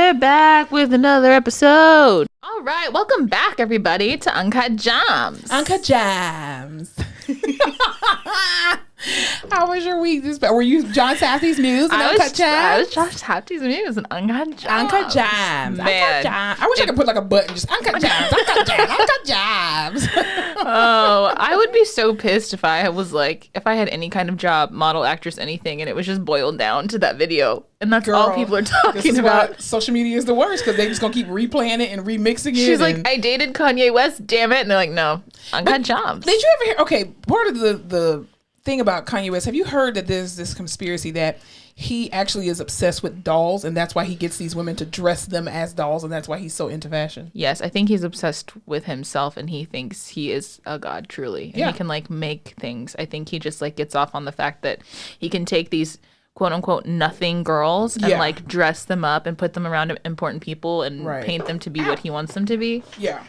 we're back with another episode. All right, welcome back, everybody, to Uncut Gems. Uncut Gems. How was your week? Were you John Safdie's News and Uncut Gems? I was Josh Safdie's News and Uncut Gems. Uncut Gems. Man. Uncut Gems. I wish I could put like a button, just Uncut Gems, Uncut Gems, Uncut Gems. Oh, I would be so pissed if I had any kind of job, model, actress, anything, and it was just boiled down to that video. And that's all people are talking about. Social media is the worst because they're just going to keep replaying it and remixing it. She's like, I dated Kanye West, damn it. And they're like, no, Uncut Gems. Did you ever hear, okay, part of the thing about Kanye West, have you heard that there's this conspiracy that he actually is obsessed with dolls and that's why he gets these women to dress them as dolls and that's why he's so into fashion? Yes, I think he's obsessed with himself and he thinks he is a god, truly. And he can like make things. I think he just like gets off on the fact that he can take these quote unquote nothing girls and like dress them up and put them around important people and paint them to be what he wants them to be. Yeah.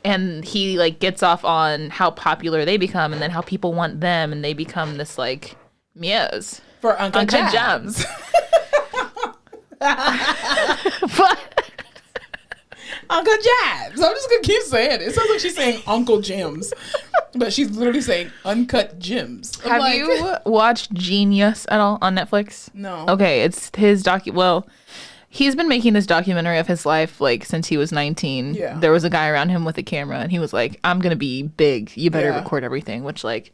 And he like gets off on how popular they become and then how people want them and they become this like muse for Uncut Gems. But Uncle Gems. I'm just gonna keep saying it. It sounds like she's saying Uncle Gems, but she's literally saying Uncut Gems. Have you watched Genius at all on Netflix? No. Okay, it's his Well, he's been making this documentary of his life like since he was 19. Yeah. There was a guy around him with a camera, and he was like, "I'm gonna be big. You better record everything." Which like.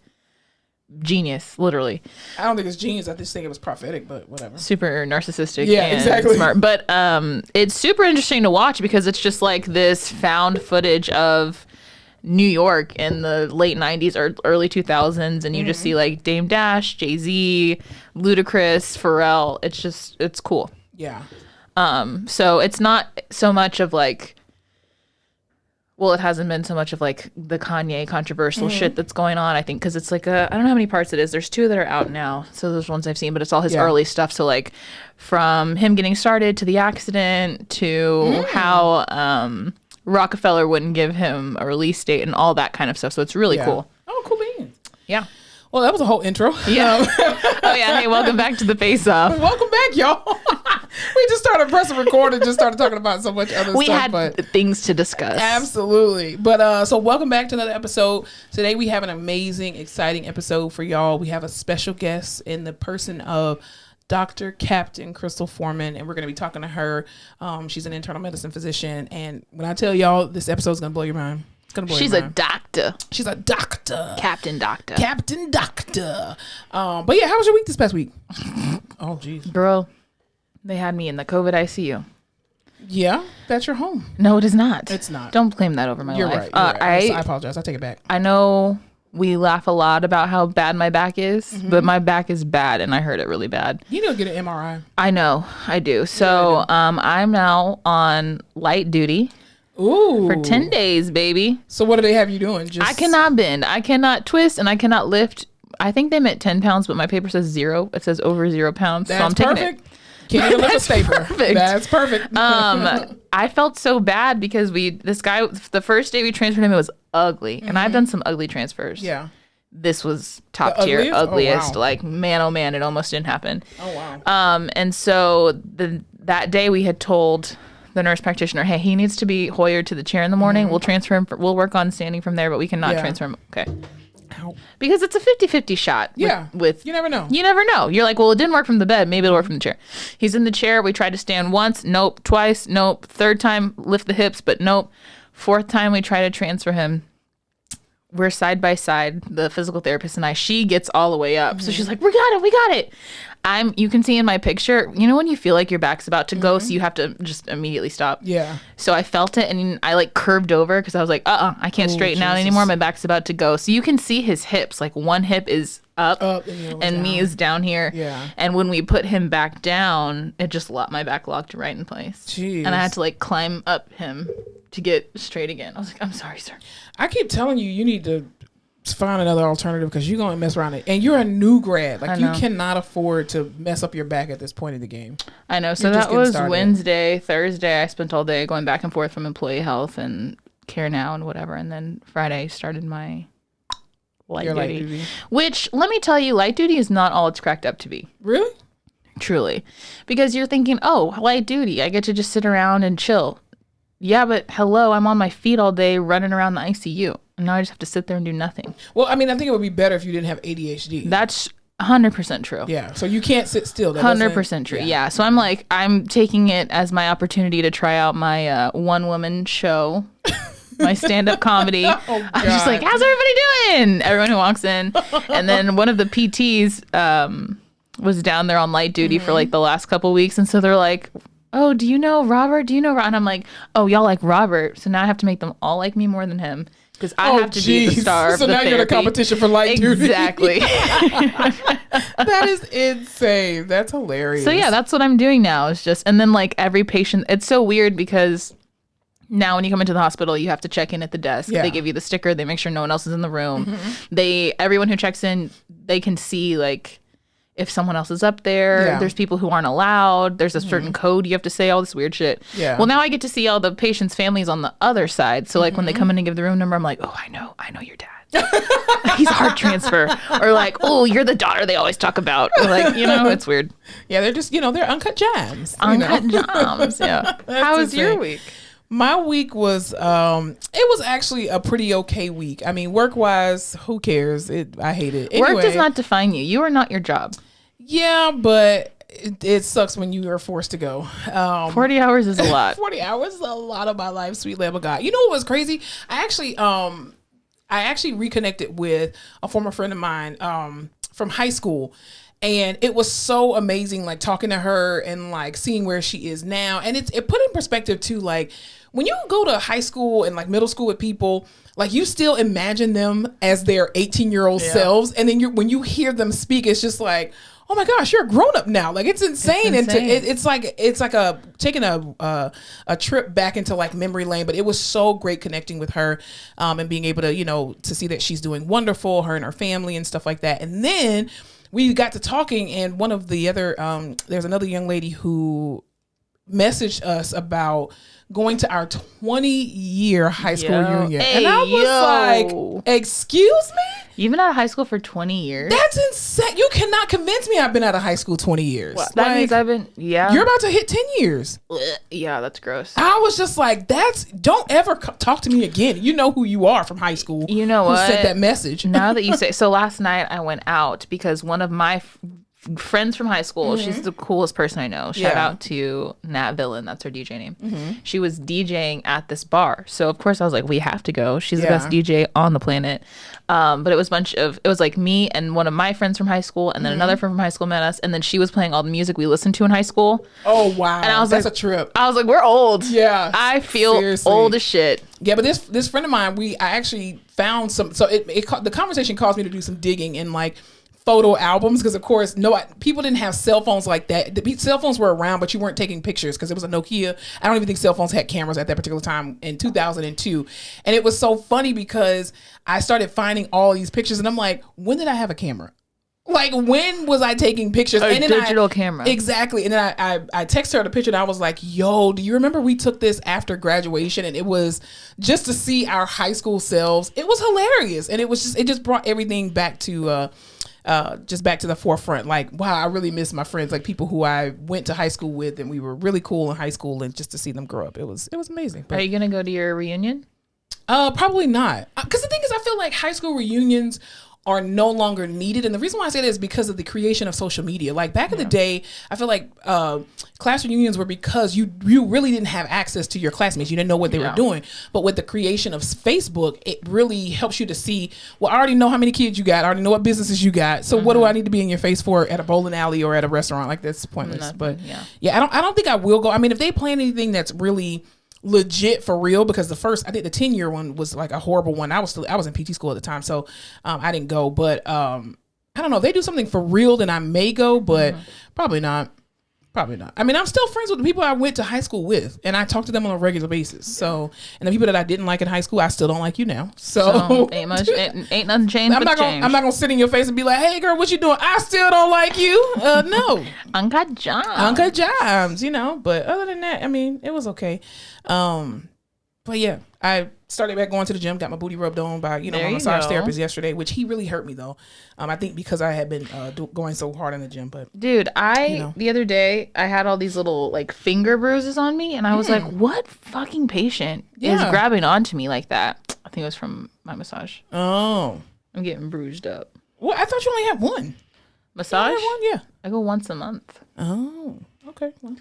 Genius, literally. I don't think it's genius. I just think it was prophetic, but whatever. Super narcissistic. Yeah, and exactly. Smart, but it's super interesting to watch because it's just like this found footage of New York in the late 90s or early 2000s, and you just see like Dame Dash, Jay-Z, Ludacris, Pharrell. It's cool. Yeah. So it's not so much of like. Well, it hasn't been so much of like the Kanye controversial shit that's going on, I think, because it's like I don't know how many parts it is. There's 2 that are out now. So those ones I've seen, but it's all his early stuff. So like from him getting started to the accident to how Rockefeller wouldn't give him a release date and all that kind of stuff. So it's really cool. Oh, cool beans. Yeah. Well, that was a whole intro. Yeah. Oh, yeah. Hey, welcome back to the Face Off. Welcome back, y'all. We just started pressing record and just started talking about so much other stuff. We had things to discuss. Absolutely. But so welcome back to another episode. Today we have an amazing, exciting episode for y'all. We have a special guest in the person of Dr. Captain Crystal Forman, and we're going to be talking to her. She's an internal medicine physician, and when I tell y'all, this episode is going to blow your mind. She's a doctor. She's a doctor. Captain Doctor. Captain Doctor. But yeah, how was your week this past week? Oh, geez. Girl, they had me in the COVID ICU. Yeah, that's your home. No, it is not. It's not. Don't claim that over my You're life. Right. I apologize. I take it back. I know we laugh a lot about how bad my back is, but my back is bad, and I hurt it really bad. You need to get an MRI. I know. I do. So I'm now on light duty. Ooh. For 10 days, baby. So what do they have you doing? I cannot bend. I cannot twist, and I cannot lift. I think they meant 10 pounds, but my paper says 0. It says over 0 pounds. That's so I'm taking perfect. Can't even lift a stapler. Perfect. That's perfect. I felt so bad because this guy, the first day we transferred him, it was ugly. And I've done some ugly transfers. Yeah. This was top tier, ugliest. Oh, wow. Like, man, oh man, it almost didn't happen. Oh, wow. And so that day we had told the nurse practitioner, hey, he needs to be hoyered to the chair in the morning. We'll transfer him. We'll work on standing from there, but we cannot transfer him. Okay. Ow. Because it's a 50-50 shot. Yeah. With you never know. You never know. You're like, well, it didn't work from the bed. Maybe it'll work from the chair. He's in the chair. We tried to stand once. Nope. Twice. Nope. Third time, lift the hips, but nope. Fourth time, we try to transfer him. We're side by side, the physical therapist and I. She gets all the way up. So she's like, we got it. You can see in my picture, you know when you feel like your back's about to go, so you have to just immediately stop? Yeah. So I felt it, and I like curved over because I was like, I can't straighten out anymore. My back's about to go. So you can see his hips. Like one hip is up and me is down here. Yeah. And when we put him back down, it just my back locked right in place. Jeez. And I had to like climb up him to get straight again. I was like, I'm sorry, sir. I keep telling you, you need to find another alternative because you're going to mess around it. And you're a new grad. Like, you cannot afford to mess up your back at this point in the game. I know. So that was Wednesday. Thursday, I spent all day going back and forth from employee health and Care Now and whatever. And then Friday started my light duty. Which, let me tell you, light duty is not all it's cracked up to be. Really? Truly. Because you're thinking, oh, light duty. I get to just sit around and chill. Yeah, but hello, I'm on my feet all day running around the ICU. And now I just have to sit there and do nothing. Well, I mean, I think it would be better if you didn't have ADHD. That's 100% true. Yeah. So you can't sit still. 100% true. Yeah. So I'm like, I'm taking it as my opportunity to try out my one-woman show. My stand-up comedy. I'm just like, how's everybody doing? Everyone who walks in. And then one of the PTs was down there on light duty for like the last couple weeks. And so they're like, oh, do you know Robert? Do you know Robert? And I'm like, oh, y'all like Robert. So now I have to make them all like me more than him. Because I have to be the star of the therapy. So now you're in a competition for light duty. Exactly. That is insane. That's hilarious. So yeah, that's what I'm doing now. Is just, and then like every patient, it's so weird because now when you come into the hospital, you have to check in at the desk. Yeah. They give you the sticker. They make sure no one else is in the room. Everyone who checks in, they can see like if someone else is up there. Yeah. There's people who aren't allowed. There's a certain code you have to say, all this weird shit. Yeah. Well, now I get to see all the patients' families on the other side. So like when they come in and give the room number, I'm like, oh, I know your dad. He's a heart transfer. Or like, oh, you're the daughter they always talk about. Or like, it's weird. Yeah, they're just, they're uncut gems. Uncut gems, yeah. How was your week? My week was, it was actually a pretty okay week. I mean, work-wise, who cares? I hate it. Anyway, work does not define you. You are not your job. Yeah, but it sucks when you are forced to go. 40 hours is a lot. 40 hours is a lot of my life, sweet Lamb of God. You know what was crazy? I actually reconnected with a former friend of mine from high school. And it was so amazing, like talking to her and like seeing where she is now. And it put in perspective too, like when you go to high school and like middle school with people, like you still imagine them as their 18-year-old selves. And then when you hear them speak, it's just like, oh my gosh, you're a grown up now. Like it's insane. It's like taking a trip back into like memory lane. But it was so great connecting with her and being able to, to see that she's doing wonderful, her and her family and stuff like that. And then we got to talking, and one of the other, there's another young lady who messaged us about going to our 20-year high school reunion. Hey, and I was like, excuse me? You've been out of high school for 20 years? That's insane. You cannot convince me I've been out of high school 20 years. Well, that means I've been, You're about to hit 10 years. Yeah, that's gross. I was just like, don't ever talk to me again. You know who you are from high school. You know what? Who sent that message. Now that you say, so last night I went out because one of my friends from high school, she's the coolest person I know. Shout out to Nat Villain, that's her DJ name. She was DJing at this bar, so of course I was like, we have to go. She's the best DJ on the planet. But it was it was like me and one of my friends from high school, and then another friend from high school met us, and then she was playing all the music we listened to in high school. Oh wow. And I was that's like, a trip. I was like, we're old. Yeah, I feel seriously old as shit. Yeah, but this friend of mine, I actually found some, so the conversation caused me to do some digging in like photo albums, because of course people didn't have cell phones like that. The cell phones were around, but you weren't taking pictures because it was a Nokia. I don't even think cell phones had cameras at that particular time in 2002. And it was so funny because I started finding all these pictures, and I'm like, when did I have a camera? Like, when was I taking pictures? A digital camera. Exactly. And then I texted her the picture, and I was like, yo, do you remember we took this after graduation? And it was just to see our high school selves. It was hilarious. And it just brought everything back to back to the forefront. Like, wow, I really miss my friends, like people who I went to high school with, and we were really cool in high school, and just to see them grow up, it was amazing. But, are you gonna go to your reunion? Probably not, because the thing is, I feel like high school reunions are no longer needed. And the reason why I say that is because of the creation of social media. Like back in the day, I feel like class reunions were because you really didn't have access to your classmates. You didn't know what they were doing. But with the creation of Facebook, it really helps you to see, well, I already know how many kids you got. I already know what businesses you got. So what do I need to be in your face for at a bowling alley or at a restaurant? Like, that's pointless. Nothing, but I don't think I will go. I mean, if they plan anything that's really legit for real, because I think the 10-year one was like a horrible one. I was in PT school at the time, so I didn't go. But I don't know, if they do something for real, then I may go, but probably not. I mean, I'm still friends with the people I went to high school with, and I talk to them on a regular basis. So, and the people that I didn't like in high school, I still don't like you now. So ain't nothing changed. I'm not gonna sit in your face and be like, "Hey, girl, what you doing?" I still don't like you. No, Uncut Jams. But other than that, I mean, it was okay. But yeah, I started back going to the gym, got my booty rubbed on by, my massage therapist yesterday, which he really hurt me though. I think because I had been going so hard in the gym, but dude, the other day I had all these little like finger bruises on me and I was like, what fucking patient is grabbing onto me like that? I think it was from my massage. Oh. I'm getting bruised up. Well, I thought you only had one. Massage? You had one? Yeah. I go once a month. Oh, okay. Well,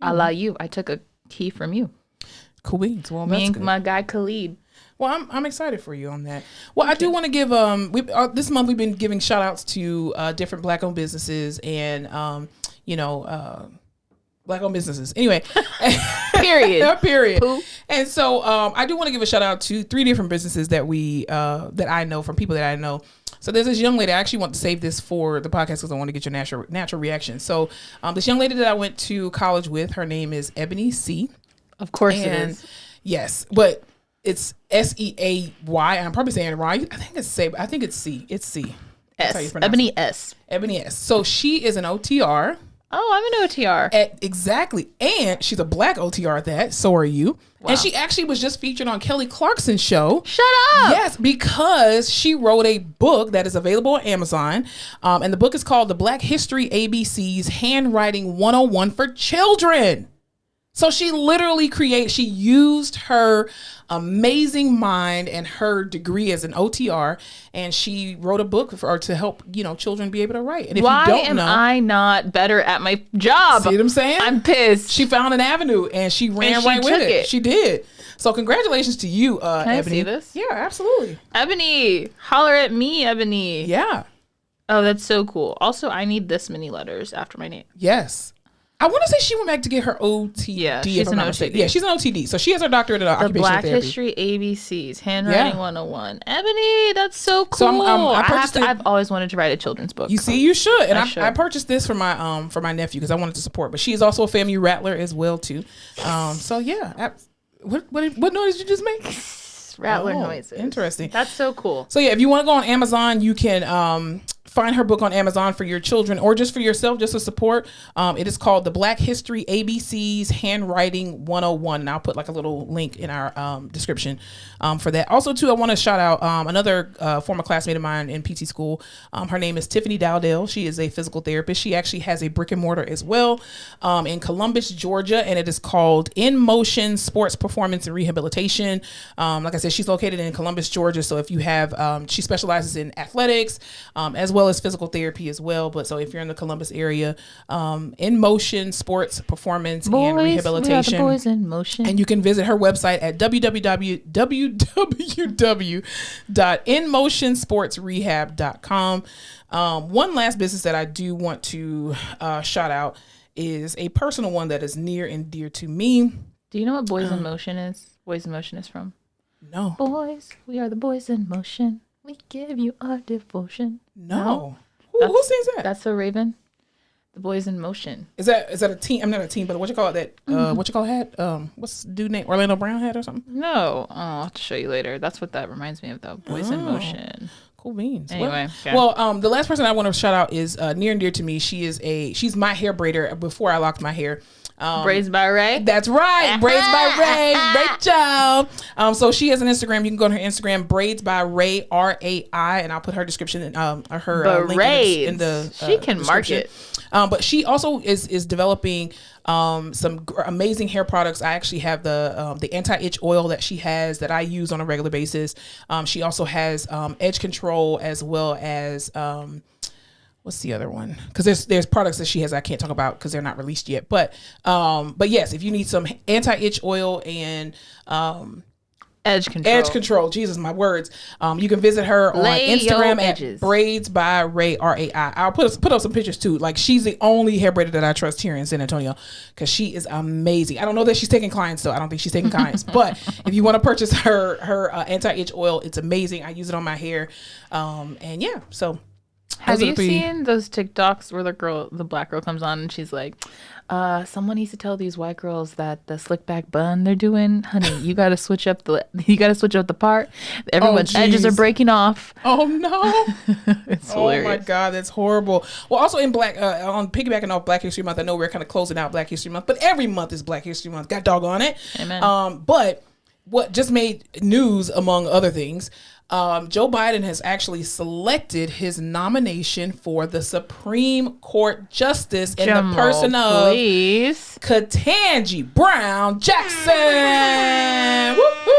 I lie you. I took a key from you. Cool beans. Well, me that's and good. my guy Khalid. Well, I'm excited for you on that. Well, I do want to give this month we've been giving shout outs to different Black-owned businesses and Black-owned businesses. Anyway, period. Pooh. And so I do want to give a shout out to 3 different businesses that that I know from people that I know. So there's this young lady. I actually want to save this for the podcast because I want to get your natural reaction. So this young lady that I went to college with, her name is Ebony C. Of course it is. Yes, but it's Seay. I'm probably saying it wrong. I think it's C. It's C. S. Ebony S. Ebony S. So she is an OTR. Oh, I'm an OTR. Exactly. And she's a Black OTR at that. So are you. Wow. And she actually was just featured on Kelly Clarkson's show. Shut up. Yes, because she wrote a book that is available on Amazon. And the book is called The Black History ABCs Handwriting 101 for Children. So she literally she used her amazing mind and her degree as an OTR, and she wrote a book to help, children be able to write. And if Why you don't am know, I not better at my job? See what I'm saying? I'm pissed. She found an avenue and she ran right with it. She did. So congratulations to you, Can Ebony. I see this? Yeah, absolutely. Ebony, holler at me, Ebony. Yeah. Oh, that's so cool. Also, I need this many letters after my name. Yes. I want to say she went back to get her OTD. Yeah, she's an OTD. Yeah, she's an OTD. So she has her doctorate in occupational Black therapy. History ABCs, Handwriting 101. Ebony, that's so cool. So I've always wanted to write a children's book. You see, you should. And I purchased this for my nephew because I wanted to support. But she is also a family rattler as well too. So yeah. What noise did you just make? Rattler noises. Interesting. That's so cool. So yeah, if you want to go on Amazon, you can find her book on Amazon for your children or just for yourself, just to support. It is called The Black History ABCs Handwriting 101. And I'll put like a little link in our description for that. Also, too, I want to shout out another former classmate of mine in PT school. Her name is Tiffany Dowdell. She is a physical therapist. She actually has a brick and mortar as well in Columbus, Georgia, and it is called In Motion Sports Performance and Rehabilitation. Like I said, she's located in Columbus, Georgia. So if you have, she specializes in athletics as well as physical therapy as well. But so if you're in the Columbus area, In Motion Sports Performance and Rehabilitation. We are the boys in motion. And you can visit her website at www.inmotionsportsrehab.com. One last business that I do want to shout out is a personal one that is near and dear to me. Do you know what Boys in Motion is? Boys in Motion is from? No. Boys, we are the boys in motion. We give you our devotion. No. Who sings that? That's so Raven. The Boys in Motion. Is that a team? I'm not a team, but what you call it? That what you call it hat? What's the dude name? Orlando Brown hat or something? No. Oh, I'll have to show you later. That's what that reminds me of, though. Boys in Motion. Cool beans. Anyway, the last person I want to shout out is near and dear to me. She's my hair braider before I locked my hair. Braids by Ray. That's right. Braids by Ray. Rachel. So she has an Instagram. You can go to her Instagram, Braids by Ray, RAI, and I'll put her description in her link in the she can market. But she also is developing some amazing hair products. I actually have the anti-itch oil that she has that I use on a regular basis. She also has edge control as well as what's the other one? Because there's products that she has I can't talk about because they're not released yet. But yes, if you need some anti-itch oil and edge control. Jesus, my words. You can visit her on Instagram at Braids by Ray, RAI. I'll put up some pictures too. Like, she's the only hair braider that I trust here in San Antonio because she is amazing. I don't know that she's taking clients though. I don't think she's taking clients. But if you want to purchase her anti-itch oil, it's amazing. I use it on my hair. And yeah, so. Have you seen those TikToks where the black girl comes on and she's like, someone needs to tell these white girls that the slick back bun they're doing, honey, you gotta switch up the part. Everyone's edges are breaking off. Oh no. It's hilarious. Oh my God, that's horrible. Well, also in on piggybacking off Black History Month, I know we're kind of closing out Black History Month, but every month is Black History Month. God doggone it. Amen. But what just made news among other things, Joe Biden has actually selected his nomination for the Supreme Court Justice in the person of Ketanji Brown Jackson. Woo-hoo!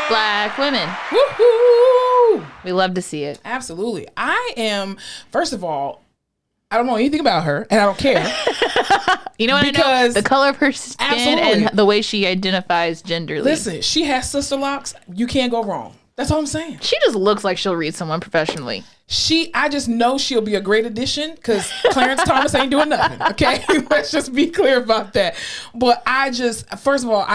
Black women. Woo-hoo! We love to see it. Absolutely. I am, first of all, I don't know anything about her, and I don't care. You know what I know? The color of her skin and the way she identifies genderly. Listen, she has sister locks. You can't go wrong. That's all I'm saying. She just looks like she'll read someone professionally. I just know she'll be a great addition because Clarence Thomas ain't doing nothing. Okay, let's just be clear about that. But first of all,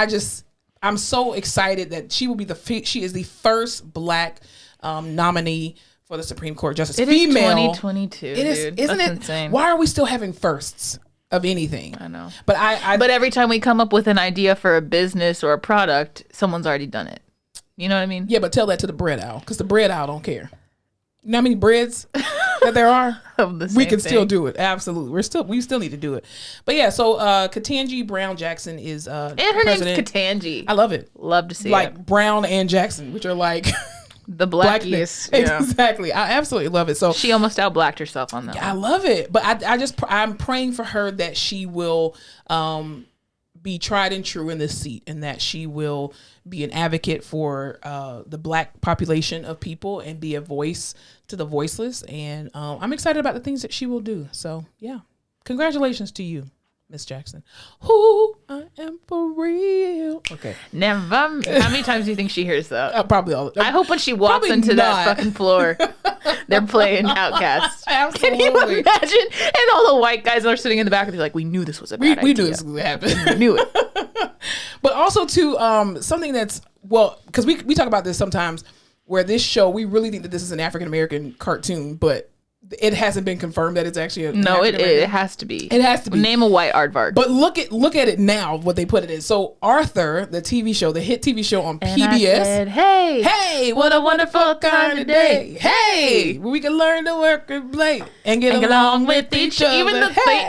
I'm so excited that she is the first Black nominee for the Supreme Court Justice. It is 2022. It is, dude. Isn't That's it insane? Why are we still having firsts of anything? I know. But but every time we come up with an idea for a business or a product, someone's already done it. You know what I mean? Yeah, but tell that to the bread owl, because the bread owl don't care. You know how many breads that there are? We can still do it. Absolutely. We still need to do it. But yeah, so Ketanji Brown Jackson is and her president. name's Ketanji. I love it. Love to see it. Like Brown and Jackson, which are like the blackness. Yeah. Exactly. I absolutely love it. So she almost out-blacked herself on that. I love it. But I'm praying for her that she will be tried and true in this seat, and that she will be an advocate for the Black population of people and be a voice to the voiceless. And I'm excited about the things that she will do. So yeah, congratulations to you, Miss Jackson. Who I am for real. Okay. Never. How many times do you think she hears that? Probably all. I hope when she walks into that fucking floor, they're playing Outcast. Absolutely. Can you imagine? And all the white guys are sitting in the back and they're like, "We knew this was a bad idea. We knew this was gonna happen. We knew it." But also too, something that's because we talk about this sometimes, where this show, we really think that this is an African American cartoon, but it hasn't been confirmed that it's actually it has to be. It has to be. Name a white aardvark. But look at it now, what they put it in. So Arthur, the TV show, the hit TV show on PBS. I said, hey, what a wonderful kind of day. Hey, we can learn to work and play and get along with each other.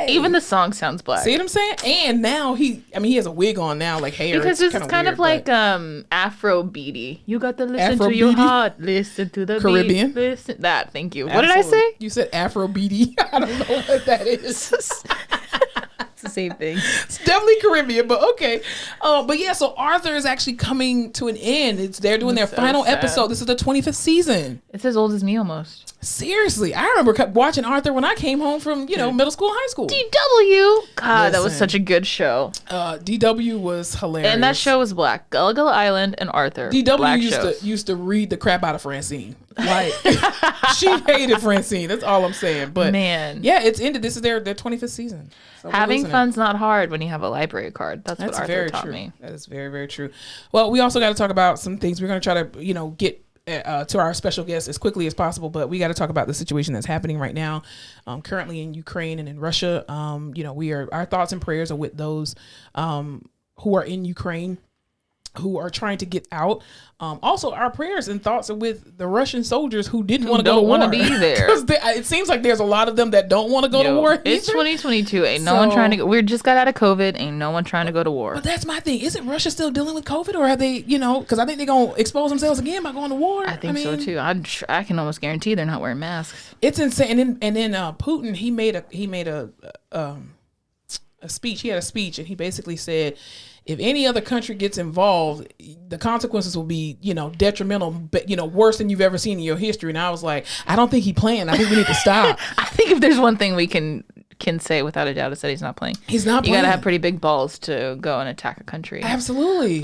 Even the song sounds Black. See what I'm saying? And now he has a wig on now, like hair. Because it's kind of like Afro beady. You got to listen to your heart. Listen to the Caribbean. Beat. Listen that. Thank you. Absolutely. What did I say? You said Afro beady. I don't know what that is. It's the same thing. It's definitely Caribbean, but okay. But yeah, so Arthur is actually coming to an end. They're doing their final episode. This is the 25th season. It's as old as me almost. Seriously, I remember watching Arthur when I came home from middle school, high school. DW. God, that was such a good show. DW was hilarious, and that show was Black. Gullah Island and Arthur. DW used to read the crap out of Francine. Like she hated Francine. That's all I'm saying. But man, yeah, it's ended. This is their 25th season. So having fun's not hard when you have a library card. That's what Arthur taught me. That is very, very true. Well, we also got to talk about some things. We're going to try to get to our special guest as quickly as possible, but we got to talk about the situation that's happening right now, currently in Ukraine and in Russia. Our thoughts and prayers are with those who are in Ukraine, who are trying to get out. Also, our prayers and thoughts are with the Russian soldiers who didn't want to go to war. Don't want to be there. It seems like there's a lot of them that don't want to go to war. It's 2022. Ain't no one trying to go. We just got out of COVID. Ain't no one trying to go to war. But that's my thing. Isn't Russia still dealing with COVID, or are they, because I think they're going to expose themselves again by going to war? I think so too. I can almost guarantee they're not wearing masks. It's insane. And then Putin, he made a speech. He had a speech, and he basically said, if any other country gets involved, the consequences will be, detrimental, but, worse than you've ever seen in your history. And I was like, I don't think he planned. I think we need to stop. I think if there's one thing we can say without a doubt is that he's not playing. He's not playing. You gotta have pretty big balls to go and attack a country. Absolutely.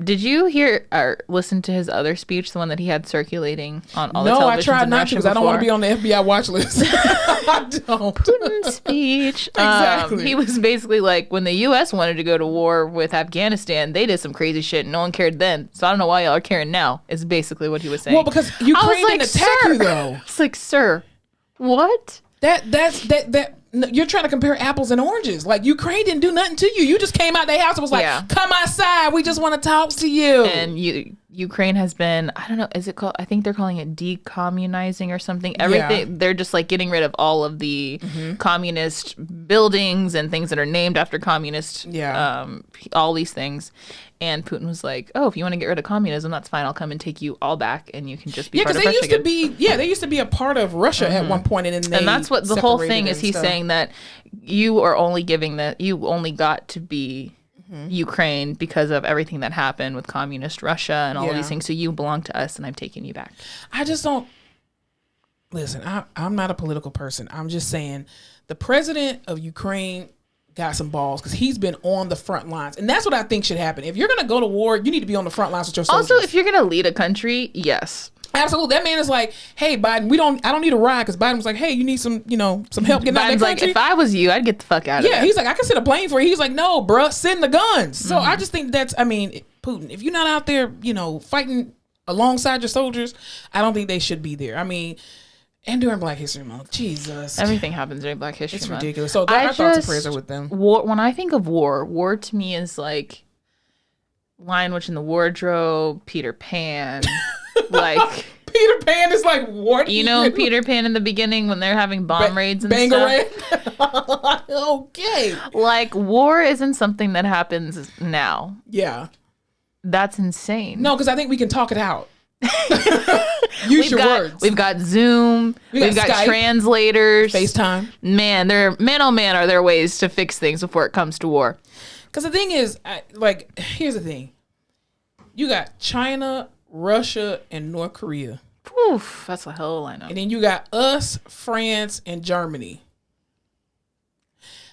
Did you hear or listen to his other speech, the one that he had circulating on all the televisions? No, I tried not to because I don't want to be on the FBI watch list. I don't. Putins Speech. Exactly. He was basically like, when the U.S. wanted to go to war with Afghanistan, they did some crazy shit. No one cared then. So I don't know why y'all are caring now, is basically what he was saying. Well, because Ukraine didn't attack you, though. It's like, sir, what? That you're trying to compare apples and oranges. Like, Ukraine didn't do nothing to you. You just came out their house and was like, come outside. We just want to talk to you. And Ukraine has been, I don't know, is it called, I think they're calling it decommunizing or something. Everything, they're just like getting rid of all of the communist buildings and things that are named after communist, all these things. And Putin was like, oh, if you want to get rid of communism, that's fine. I'll come and take you all back and you can just be part of Russia. They used to be a part of Russia at one point, and that's what the whole thing is. He's saying that you are only you only got to be Ukraine because of everything that happened with communist Russia and all of these things. So you belong to us and I'm taking you back. I just don't listen. I'm not a political person. I'm just saying the president of Ukraine got some balls because he's been on the front lines, and that's what I think should happen. If you're going to go to war, you need to be on the front lines with your soldiers. Also, if you're going to lead a country, yes. Absolutely. That man is like, hey, Biden, I don't need a ride, because Biden was like, hey, you need some help getting out of the country. Like, if I was you, I'd get the fuck out of there. Yeah, he's like, I can send a plane for you. He's like, no, bruh, send the guns. So I just think Putin, if you're not out there, fighting alongside your soldiers, I don't think they should be there. And during Black History Month, Jesus. Everything happens during Black History Month. It's ridiculous. So our thoughts and prayers are with them. When I think of war to me is like Lion, Witch in the Wardrobe, Peter Pan. Like Peter Pan is like what? Peter Pan in the beginning when they're having bomb raids and stuff. Okay. Like war isn't something that happens now. Yeah. That's insane. No, because I think we can talk it out. Use your words. We've got Zoom. We've got Skype, translators. FaceTime. Man, are there ways to fix things before it comes to war. Because the thing is, here's the thing. You got China, Russia, and North Korea. Oof, that's a hell of a lineup. And then you got us, France, and Germany.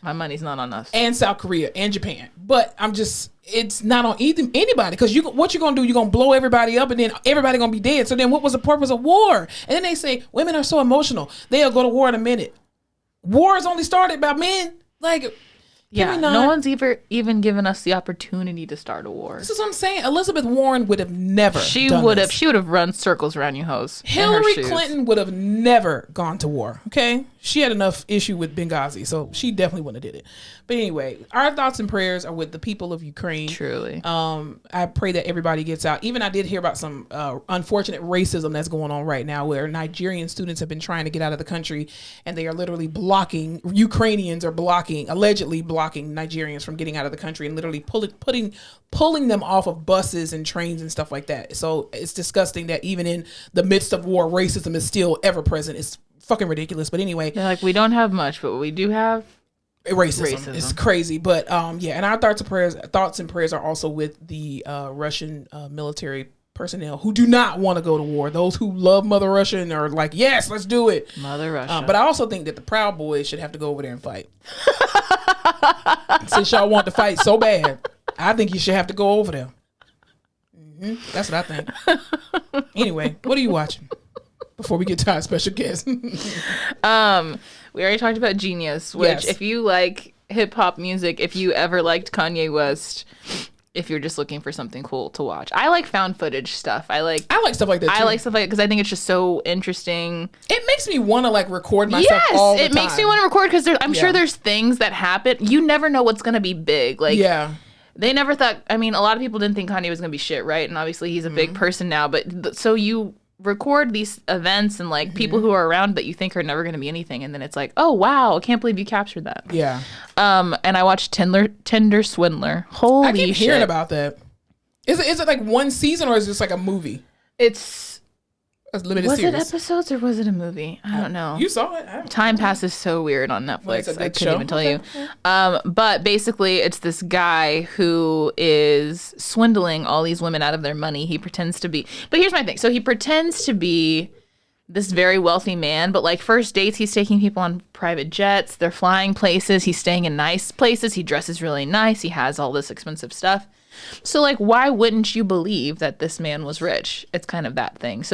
My money's not on us. And South Korea and Japan. But it's not on anybody. Because what you're going to do, you're going to blow everybody up and then everybody going to be dead. So then what was the purpose of war? And then they say, women are so emotional. They'll go to war in a minute. War is only started by men. No one's even given us the opportunity to start a war. This is what I'm saying. Elizabeth Warren would have never She would have run circles around you hoes. Hillary Clinton would have never gone to war. Okay? She had enough issue with Benghazi, so she definitely wouldn't have did it. But anyway, our thoughts and prayers are with the people of Ukraine. Truly. I pray that everybody gets out. Even I did hear about some unfortunate racism that's going on right now, where Nigerian students have been trying to get out of the country, and they are literally Ukrainians are allegedly blocking Nigerians from getting out of the country, and literally pulling them off of buses and trains and stuff like that. So it's disgusting that even in the midst of war, racism is still ever present. It's fucking ridiculous. But anyway, we don't have much, but we do have racism. It's crazy. But and our thoughts and prayers are also with the Russian military personnel who do not want to go to war. Those who love Mother Russia and are like, yes, let's do it. Mother Russia. But I also think that the Proud Boys should have to go over there and fight. Since y'all want to fight so bad, I think you should have to go over there. That's what I think. Anyway, what are you watching? Before we get to our special guest. We already talked about Genius, which if you like hip hop music, if you ever liked Kanye West, if you're just looking for something cool to watch. I like found footage stuff. I like stuff like that too. I like stuff like that because I think it's just so interesting. It makes me want to record myself all the time. Yes, it makes me want to record because I'm sure there's things that happen. You never know what's going to be big. They never thought, a lot of people didn't think Kanye was going to be shit, right? And obviously he's a big person now, but so you record these events and people who are around that you think are never going to be anything, and then it's like, oh wow, I can't believe you captured that. And I watched Tinder Swindler. Holy shit, I keep hearing about that. Is it one season or is this a movie? It's a limited was series. it episodes or was it a movie? I don't know. You saw it. Time passes so weird on Netflix. I couldn't even tell you. But basically, it's this guy who is swindling all these women out of their money. He pretends to be. But here's my thing. So he pretends to be this very wealthy man, but first dates, he's taking people on private jets. They're flying places. He's staying in nice places. He dresses really nice. He has all this expensive stuff. So why wouldn't you believe that this man was rich? It's kind of that thing.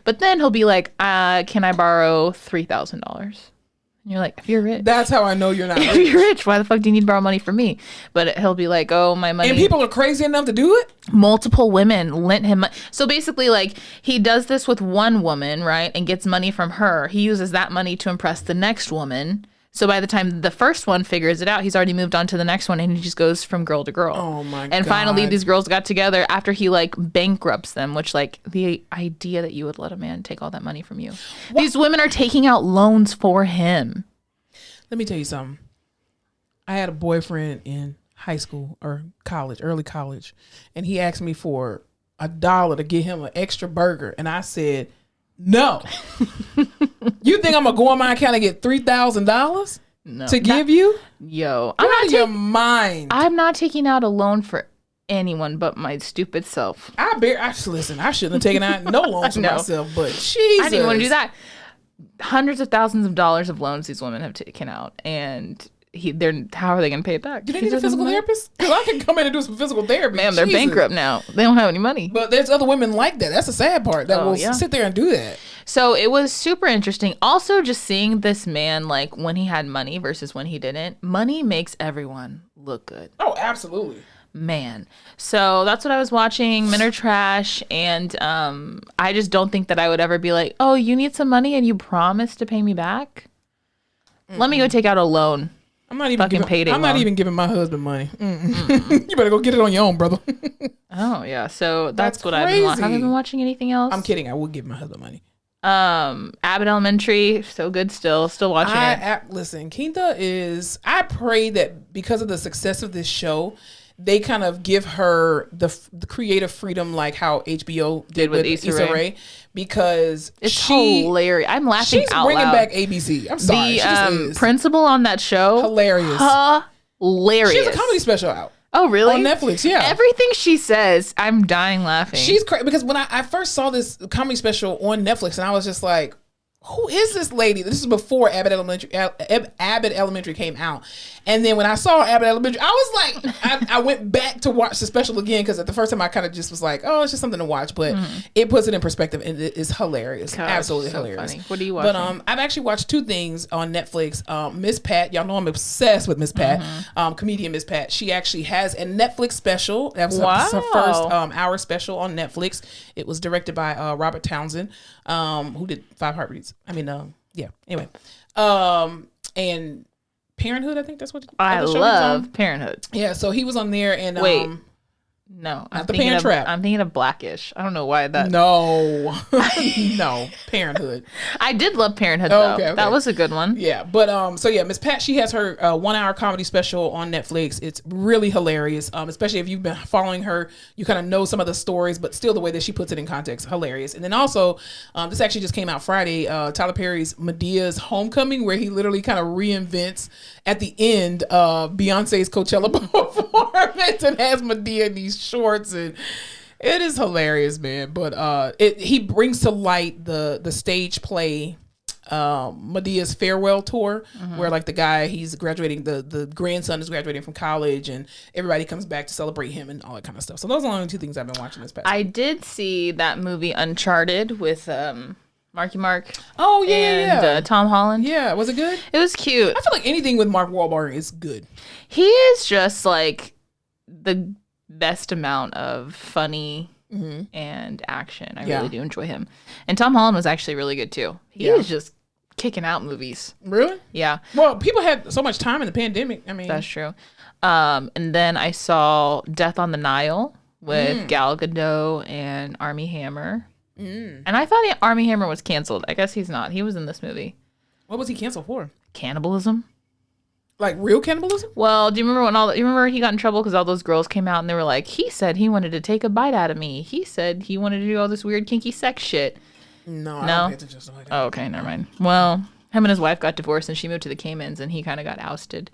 But then he'll be like, can I borrow $3,000? And you're like, if you're rich. That's how I know you're not rich. If you're rich, why the fuck do you need to borrow money from me? But he'll be like, oh, my money. And people are crazy enough to do it? Multiple women lent him. So basically, he does this with one woman, right? And gets money from her. He uses that money to impress the next woman. So by the time the first one figures it out, he's already moved on to the next one, and he just goes from girl to girl. Oh my god. And finally these girls got together after he like bankrupts them, which like the idea that you would let a man take all that money from you. What? These women are taking out loans for him. Let me tell you something. I had a boyfriend in high school or college, early college, and he asked me for $1 to get him an extra burger, and I said no. You think I'm gonna go on my account and get $3,000 to give you? Yo, I'm out of your mind. I'm not taking out a loan for anyone but my stupid self. Listen, I shouldn't have taken out no loans for myself, but Jesus, I didn't even want to do that. Hundreds of thousands of dollars of loans these women have taken out, and how are they going to pay it back? Do they need a physical therapist? Because I can come in and do some physical therapy. Ma'am, they're bankrupt now. They don't have any money. But there's other women like that. That's the sad part. That will sit there and do that. So it was super interesting. Also, just seeing this man, like, when he had money versus when he didn't. Money makes everyone look good. Oh, absolutely. Man. So that's what I was watching. Men are trash. And I just don't think that I would ever be like, oh, you need some money and you promise to pay me back? Let me go take out a loan. I'm not even giving my husband money. You better go get it on your own, brother. Oh yeah, so that's what I've been watching. Have you been watching anything else? I'm kidding. I will give my husband money. Abbott Elementary, so good. Still watching it. Listen, Quinta is. I pray that because of the success of this show, they kind of give her the creative freedom like how HBO did with Issa Rae, because it's hilarious. I'm laughing out loud. She's bringing back ABC. I'm sorry. The principal on that show, hilarious. She has a comedy special out. Oh, really? On Netflix, yeah. Everything she says, I'm dying laughing. She's crazy because when I first saw this comedy special on Netflix, and I was just like, who is this lady? This is before Abbott Elementary came out. And then when I saw Abbott Elementary, I was like, I went back to watch the special again, because at the first time I kind of just was like, oh, it's just something to watch. But it puts it in perspective, and it is hilarious. Gosh, absolutely so hilarious. Funny. What are you watching? But I've actually watched 2 things on Netflix. Miss Pat, y'all know I'm obsessed with Miss Pat, comedian Miss Pat. She actually has a Netflix special. That was her first hour special on Netflix. It was directed by Robert Townsend, who did 5 Heartbeats. I mean, yeah. Anyway, and Parenthood, I think that's what I love. Parenthood. Yeah, so he was on there, and wait, no, not the Parent Trap. I'm thinking of Blackish. I don't know why that. No, no, Parenthood. I did love Parenthood though. Okay. That was a good one. Yeah, but so yeah, Miss Pat, she has her 1-hour comedy special on Netflix. It's really hilarious. Especially if you've been following her, you kind of know some of the stories, but still the way that she puts it in context, hilarious. And then also, this actually just ccame out Friday. Tyler Perry's Medea's Homecoming, where he literally kind of reinvents at the end Beyonce's Coachella performance and has Medea in these shorts, and it is hilarious, man. But he brings to light the stage play Medea's farewell tour, where like the guy, he's graduating, the grandson is graduating from college, and everybody comes back to celebrate him and all that kind of stuff. So those are the only 2 things I've been watching this past week. I did see that movie Uncharted with Marky Mark. Oh yeah, and Tom Holland. Yeah, was it good? It was cute. I feel like anything with Mark Wahlberg is good. He is just like the best amount of funny and action. I really do enjoy him. And Tom Holland was actually really good too. He is just kicking out movies. Really? Yeah. Well, people had so much time in the pandemic. I mean, that's true. And then I saw Death on the Nile with Gal Gadot and Armie Hammer. And I thought Armie Hammer was canceled. I guess he's not. He was in this movie. What was he canceled for? Cannibalism. Like real cannibalism? Well, do you remember you remember he got in trouble because all those girls came out and they were like, he said he wanted to take a bite out of me. He said he wanted to do all this weird kinky sex shit. No, I don't pay attention to like that. Oh, okay, never mind. Well, him and his wife got divorced and she moved to the Caymans and he kind of got ousted.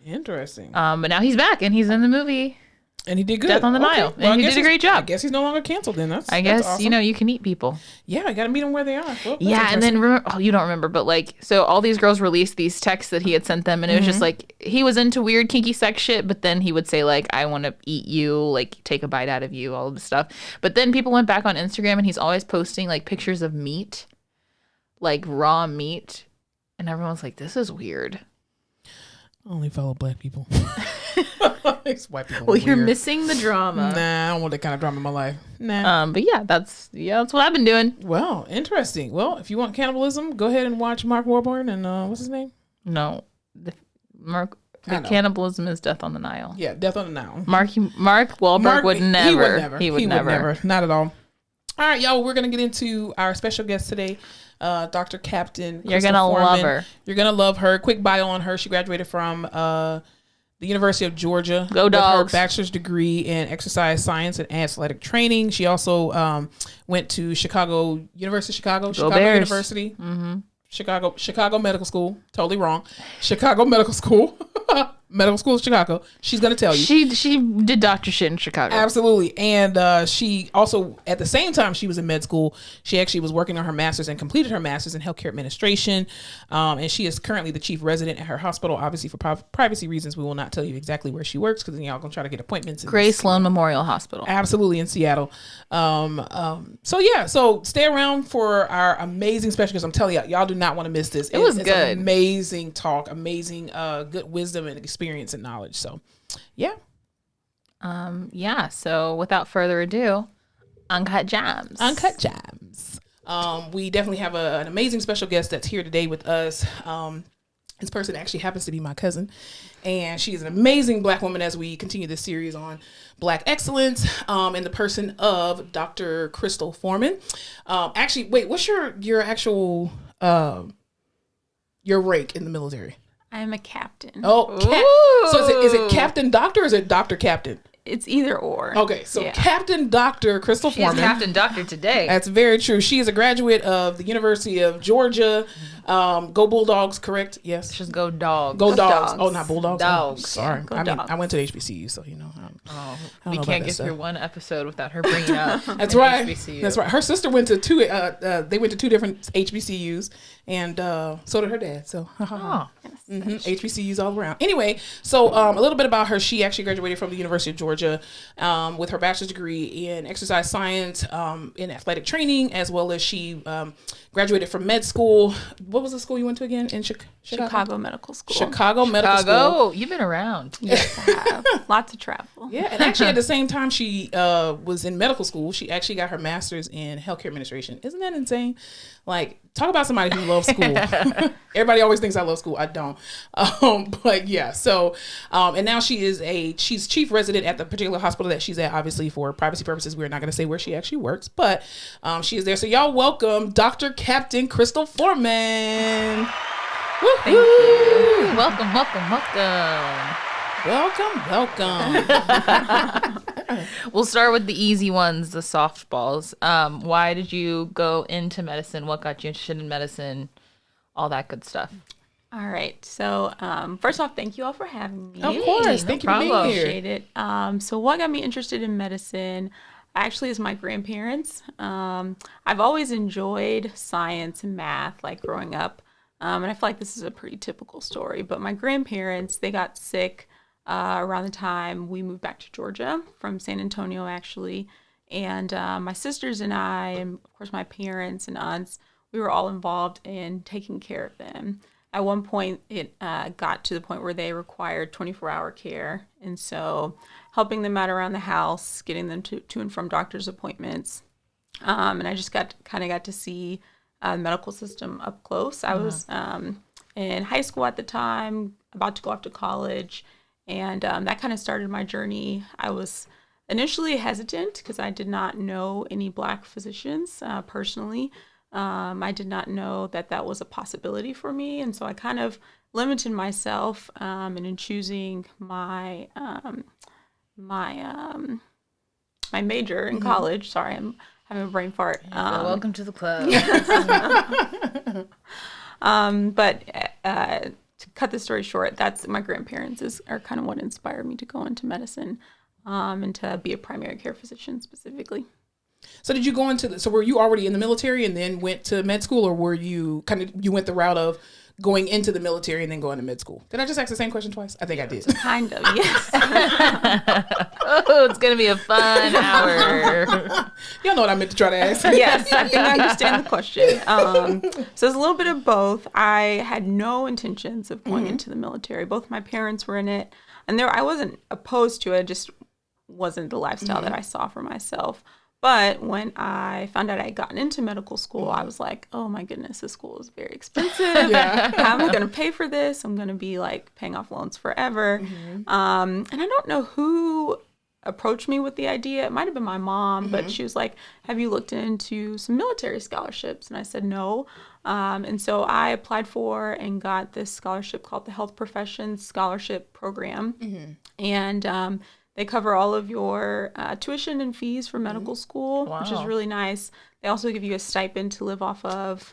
Interesting. But now he's back and he's in the movie. And he did good. Death on the Nile. And he did a great job. I guess he's no longer canceled then. I guess, awesome. You can eat people. Yeah, I got to meet them where they are. Well, yeah, and then you don't remember, but like, so all these girls released these texts that he had sent them, and it was just like, he was into weird kinky sex shit, but then he would say like, I want to eat you, like take a bite out of you, all of this stuff. But then people went back on Instagram and he's always posting like pictures of meat, like raw meat. And everyone's like, this is weird. I only follow black people. White people. Well, you're missing the drama. Nah, I don't want that kind of drama in my life. Nah. But yeah, that's what I've been doing. Well, interesting. Well, if you want cannibalism, go ahead and watch Mark Wahlberg and what's his name? No. Cannibalism is death on the Nile. Yeah, death on the Nile. Mark Wahlberg would never. He would never. Not at all. All right, y'all. We're gonna get into our special guest today, Dr. Captain. You're gonna love her. You're gonna love her. Quick bio on her: she graduated from the University of Georgia. Go Dogs! With her bachelor's degree in exercise science and athletic training. She also went to University of Chicago, University. Mm-hmm. Chicago Medical School. Totally wrong. Chicago Medical School. Medical School of Chicago. She's going to tell you. She did doctor shit in Chicago. Absolutely. And she also, at the same time she was in med school, she actually was working on her master's and completed her master's in healthcare administration. And she is currently the chief resident at her hospital. Obviously, for privacy reasons, we will not tell you exactly where she works because then y'all going to try to get appointments. Gray Sloan Memorial Hospital. Absolutely, in Seattle. So stay around for our amazing special guest. I'm telling y'all do not want to miss this. It was good. Amazing talk, amazing good wisdom and experience and knowledge. So yeah. So without further ado, Uncut Gems. We definitely have an amazing special guest that's here today with us. This person actually happens to be my cousin, and she is an amazing Black woman as we continue this series on Black excellence, in the person of Dr. Crystal Forman. Actually, wait, what's your actual your rank in the military? I'm a captain. Oh, so is it Captain Doctor or is it Doctor Captain? It's either or. Okay, so Captain Dr. Crystal Forman. She's Captain Doctor today. That's very true. She is a graduate of the University of Georgia. Go Bulldogs, correct? Yes. Just go Dogs. Go Dogs. Oh, not Bulldogs. Dogs. Oh, sorry. Dogs. I went to HBCU, so you know. We can't get through one episode without her bringing up. That's right. HBCU. That's right. Her sister went to two. They went to two different HBCUs, and so did her dad. So, HBCUs all around. Anyway, so a little bit about her. She actually graduated from the University of Georgia with her bachelor's degree in exercise science, in athletic training, as well as she graduated from med school. What was the school you went to again? In Chicago Medical School. Chicago Medical School. You've been around. Yes, I have. Lots of travel. Yeah, and actually at the same time she was in medical school, she actually got her master's in healthcare administration. Isn't that insane? Like, talk about somebody who loves school. Everybody always thinks I love school. I don't. But yeah, so and now she's chief resident at the particular hospital that she's at. Obviously, for privacy purposes, we're not going to say where she actually works, but she is there. So y'all welcome Dr. Captain Crystal Forman. Thank you. Welcome. We'll start with the easy ones, the softballs. Why did you go into medicine? What got you interested in medicine? All that good stuff. All right. So first off, thank you all for having me. Of course. Thank you for being here. Appreciate it. So what got me interested in medicine actually is my grandparents. I've always enjoyed science and math, like growing up. And I feel like this is a pretty typical story. But my grandparents, they got sick around the time we moved back to Georgia from San Antonio, actually. And my sisters and I, and of course my parents and aunts, we were all involved in taking care of them. At one point, it got to the point where they required 24-hour care. And so helping them out around the house, getting them to and from doctor's appointments. And I just got to see the medical system up close. I was in high school at the time, about to go off to college. And that kind of started my journey. I was initially hesitant because I did not know any Black physicians personally. I did not know that was a possibility for me. And so I kind of limited myself and in choosing my my major in college. Sorry, I'm having a brain fart. Welcome to the club. To cut the story short, that's my grandparents are kind of what inspired me to go into medicine and to be a primary care physician specifically. So did you go so were you already in the military and then went to med school, or were you you went the route of going into the military and then going to med school? Did I just ask the same question twice? I think I did. Kind of, yes. Oh, it's going to be a fun hour. Y'all know what I meant to try to ask. Yes, I think I understand the question. So it's a little bit of both. I had no intentions of going into the military. Both my parents were in it, and I wasn't opposed to it. It just wasn't the lifestyle that I saw for myself. But when I found out I had gotten into medical school, I was like, oh my goodness, this school is very expensive. How am I going to pay for this? I'm going to be like paying off loans forever. And I don't know who approached me with the idea. It might have been my mom, but she was like, have you looked into some military scholarships? And I said, no. And so I applied for and got this scholarship called the Health Professions Scholarship Program. And they cover all of your tuition and fees for medical school, which is really nice. They also give you a stipend to live off of.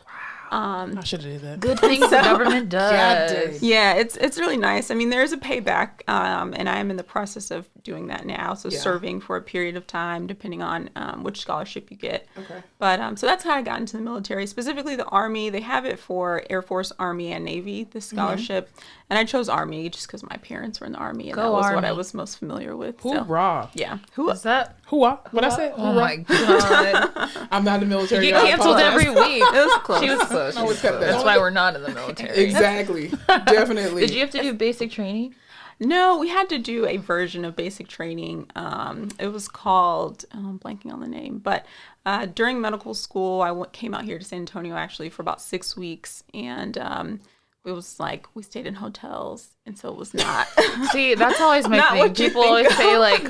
I should have did that. Good things the government does. Yeah, it's really nice. I mean, there is a payback, and I am in the process of doing that now. So serving for a period of time, depending on which scholarship you get. Okay. But so that's how I got into the military, specifically the Army. They have it for Air Force, Army, and Navy, this scholarship. And I chose Army just because my parents were in the Army, and that was what I was most familiar with. Hoorah. So, yeah. Is that? Hoorah. What I said? Oh my God. I'm not in the military. You get canceled every week. It was close. She was close. That's why we're not in the military. Exactly. Definitely. Did you have to do basic training? No, we had to do a version of basic training. It was called, I'm blanking on the name, but during medical school, I came out here to San Antonio actually for about 6 weeks, and it was like we stayed in hotels, and so it was not. See, that's always my thing. People always say like,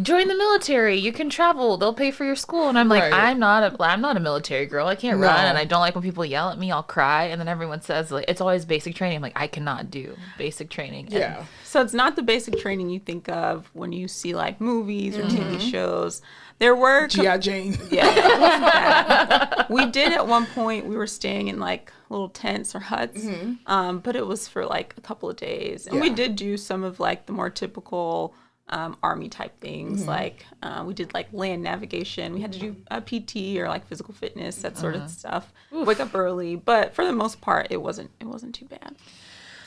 join the military, you can travel, they'll pay for your school, and I'm like, I'm not a military girl, I can't run, and I don't like when people yell at me, I'll cry, and then everyone says like it's always basic training. I'm like, I cannot do basic training. Yeah. So it's not the basic training you think of when you see like movies or TV shows. There were G.I. Jane. Yeah, it wasn't that. We did at one point. We were staying in like little tents or huts, but it was for like a couple of days, and we did do some of like the more typical Army type things. Like we did like land navigation. We had to do a PT or like physical fitness, that sort of stuff. Wake up early, but for the most part, it wasn't too bad.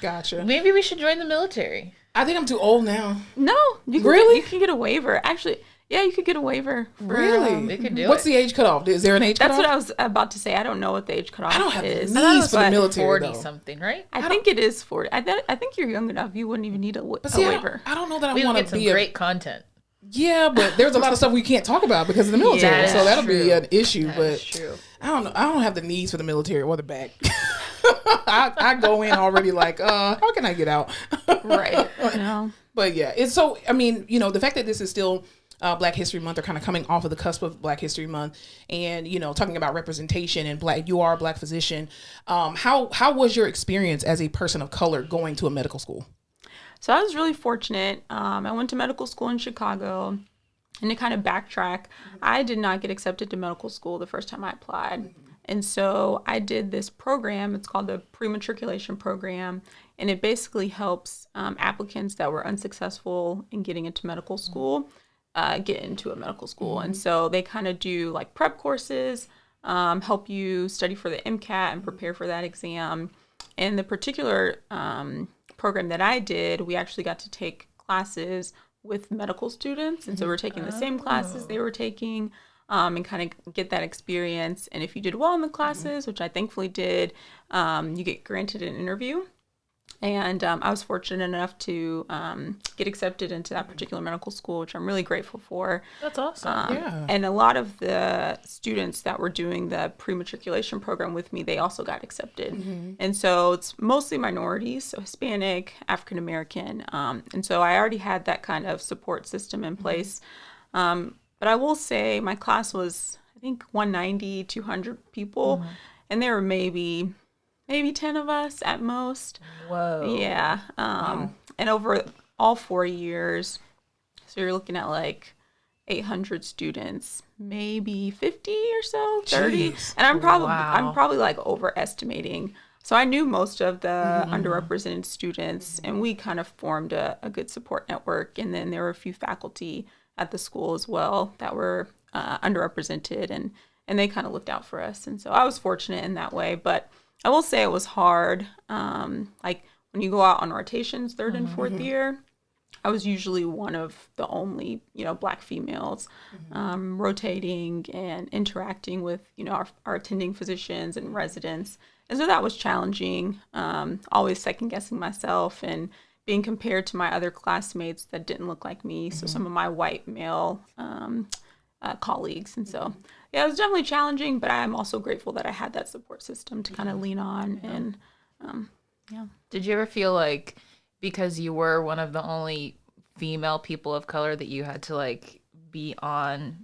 Gotcha. Maybe we should join the military. I think I'm too old now. No, you can get a waiver. Actually, yeah, you could get a waiver. Really? They could do What's the age cutoff? Is there an age cutoff? That's what I was about to say. I don't know what the age cutoff is. I don't have the knees for the military, 40 though. something, right? I think it is 40. I think you're young enough. You wouldn't even need a waiver. I don't know that We I want get to some be great content. Yeah, but there's a lot of stuff we can't talk about because of the military. So that'll be an issue. But true. I don't know. I don't have the knees for the military or the back. I go in already like, how can I get out? Right. No. But yeah, it's so, I mean, you know, the fact that this is still Black History Month, or kind of coming off of the cusp of Black History Month, and, you know, talking about representation and you are a Black physician. How was your experience as a person of color going to a medical school? So I was really fortunate. I went to medical school in Chicago, and to kind of backtrack, I did not get accepted to medical school the first time I applied. And so I did this program. It's called the Pre-Matriculation Program, and it basically helps applicants that were unsuccessful in getting into medical school get into a medical school. And so they kind of do like prep courses, help you study for the MCAT and prepare for that exam. And the particular program that I did, we actually got to take classes with medical students. And so we're taking the same classes they were taking. And kind of get that experience. And if you did well in the classes, which I thankfully did, you get granted an interview. And I was fortunate enough to get accepted into that particular medical school, which I'm really grateful for. That's awesome. And a lot of the students that were doing the pre-matriculation program with me, they also got accepted. And so it's mostly minorities, so Hispanic, African American. And so I already had that kind of support system in place. But I will say my class was, I think, 190, 200 people, and there were maybe 10 of us at most. Whoa. Yeah. And over all 4 years, so you're looking at like 800 students, maybe 50 or so, 30. Jeez. And I'm probably like overestimating. So I knew most of the underrepresented students, and we kind of formed a good support network. And then there were a few faculty at the school as well that were underrepresented, and they kind of looked out for us. And so I was fortunate in that way. But I will say it was hard. Like when you go out on rotations, third and fourth year, I was usually one of the only, Black females rotating and interacting with, our attending physicians and residents. And so that was challenging, always second guessing myself and being compared to my other classmates that didn't look like me. So some of my white male colleagues. And so, yeah, it was definitely challenging, but I'm also grateful that I had that support system to kind of lean on. And yeah. Did you ever feel like because you were one of the only female people of color that you had to like be on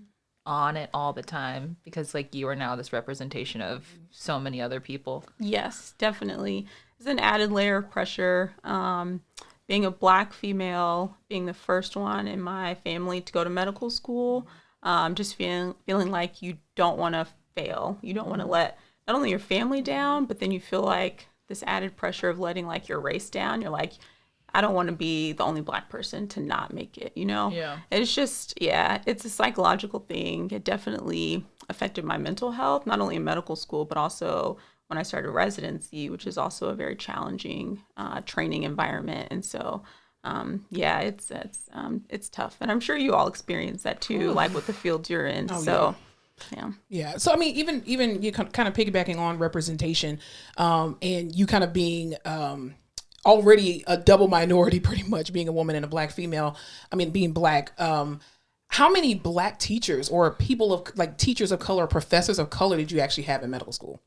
it all the time because like you are now this representation of so many other people? Yes, definitely. There's an added layer of pressure. Being a Black female, being the first one in my family to go to medical school, just feeling like you don't want to fail. You don't want to let not only your family down, but then you feel like this added pressure of letting like your race down. You're like, I don't want to be the only Black person to not make it, you know? Yeah. It's just, it's a psychological thing. It definitely affected my mental health, not only in medical school, but also when I started residency, which is also a very challenging training environment. And so, it's tough. And I'm sure you all experience that too, like with the fields you're in. Yeah. So, I mean, even you kind of piggybacking on representation and you kind of being already a double minority, pretty much being a woman and a Black female. I mean, being Black. How many Black teachers or people of like teachers of color, professors of color did you actually have in medical school?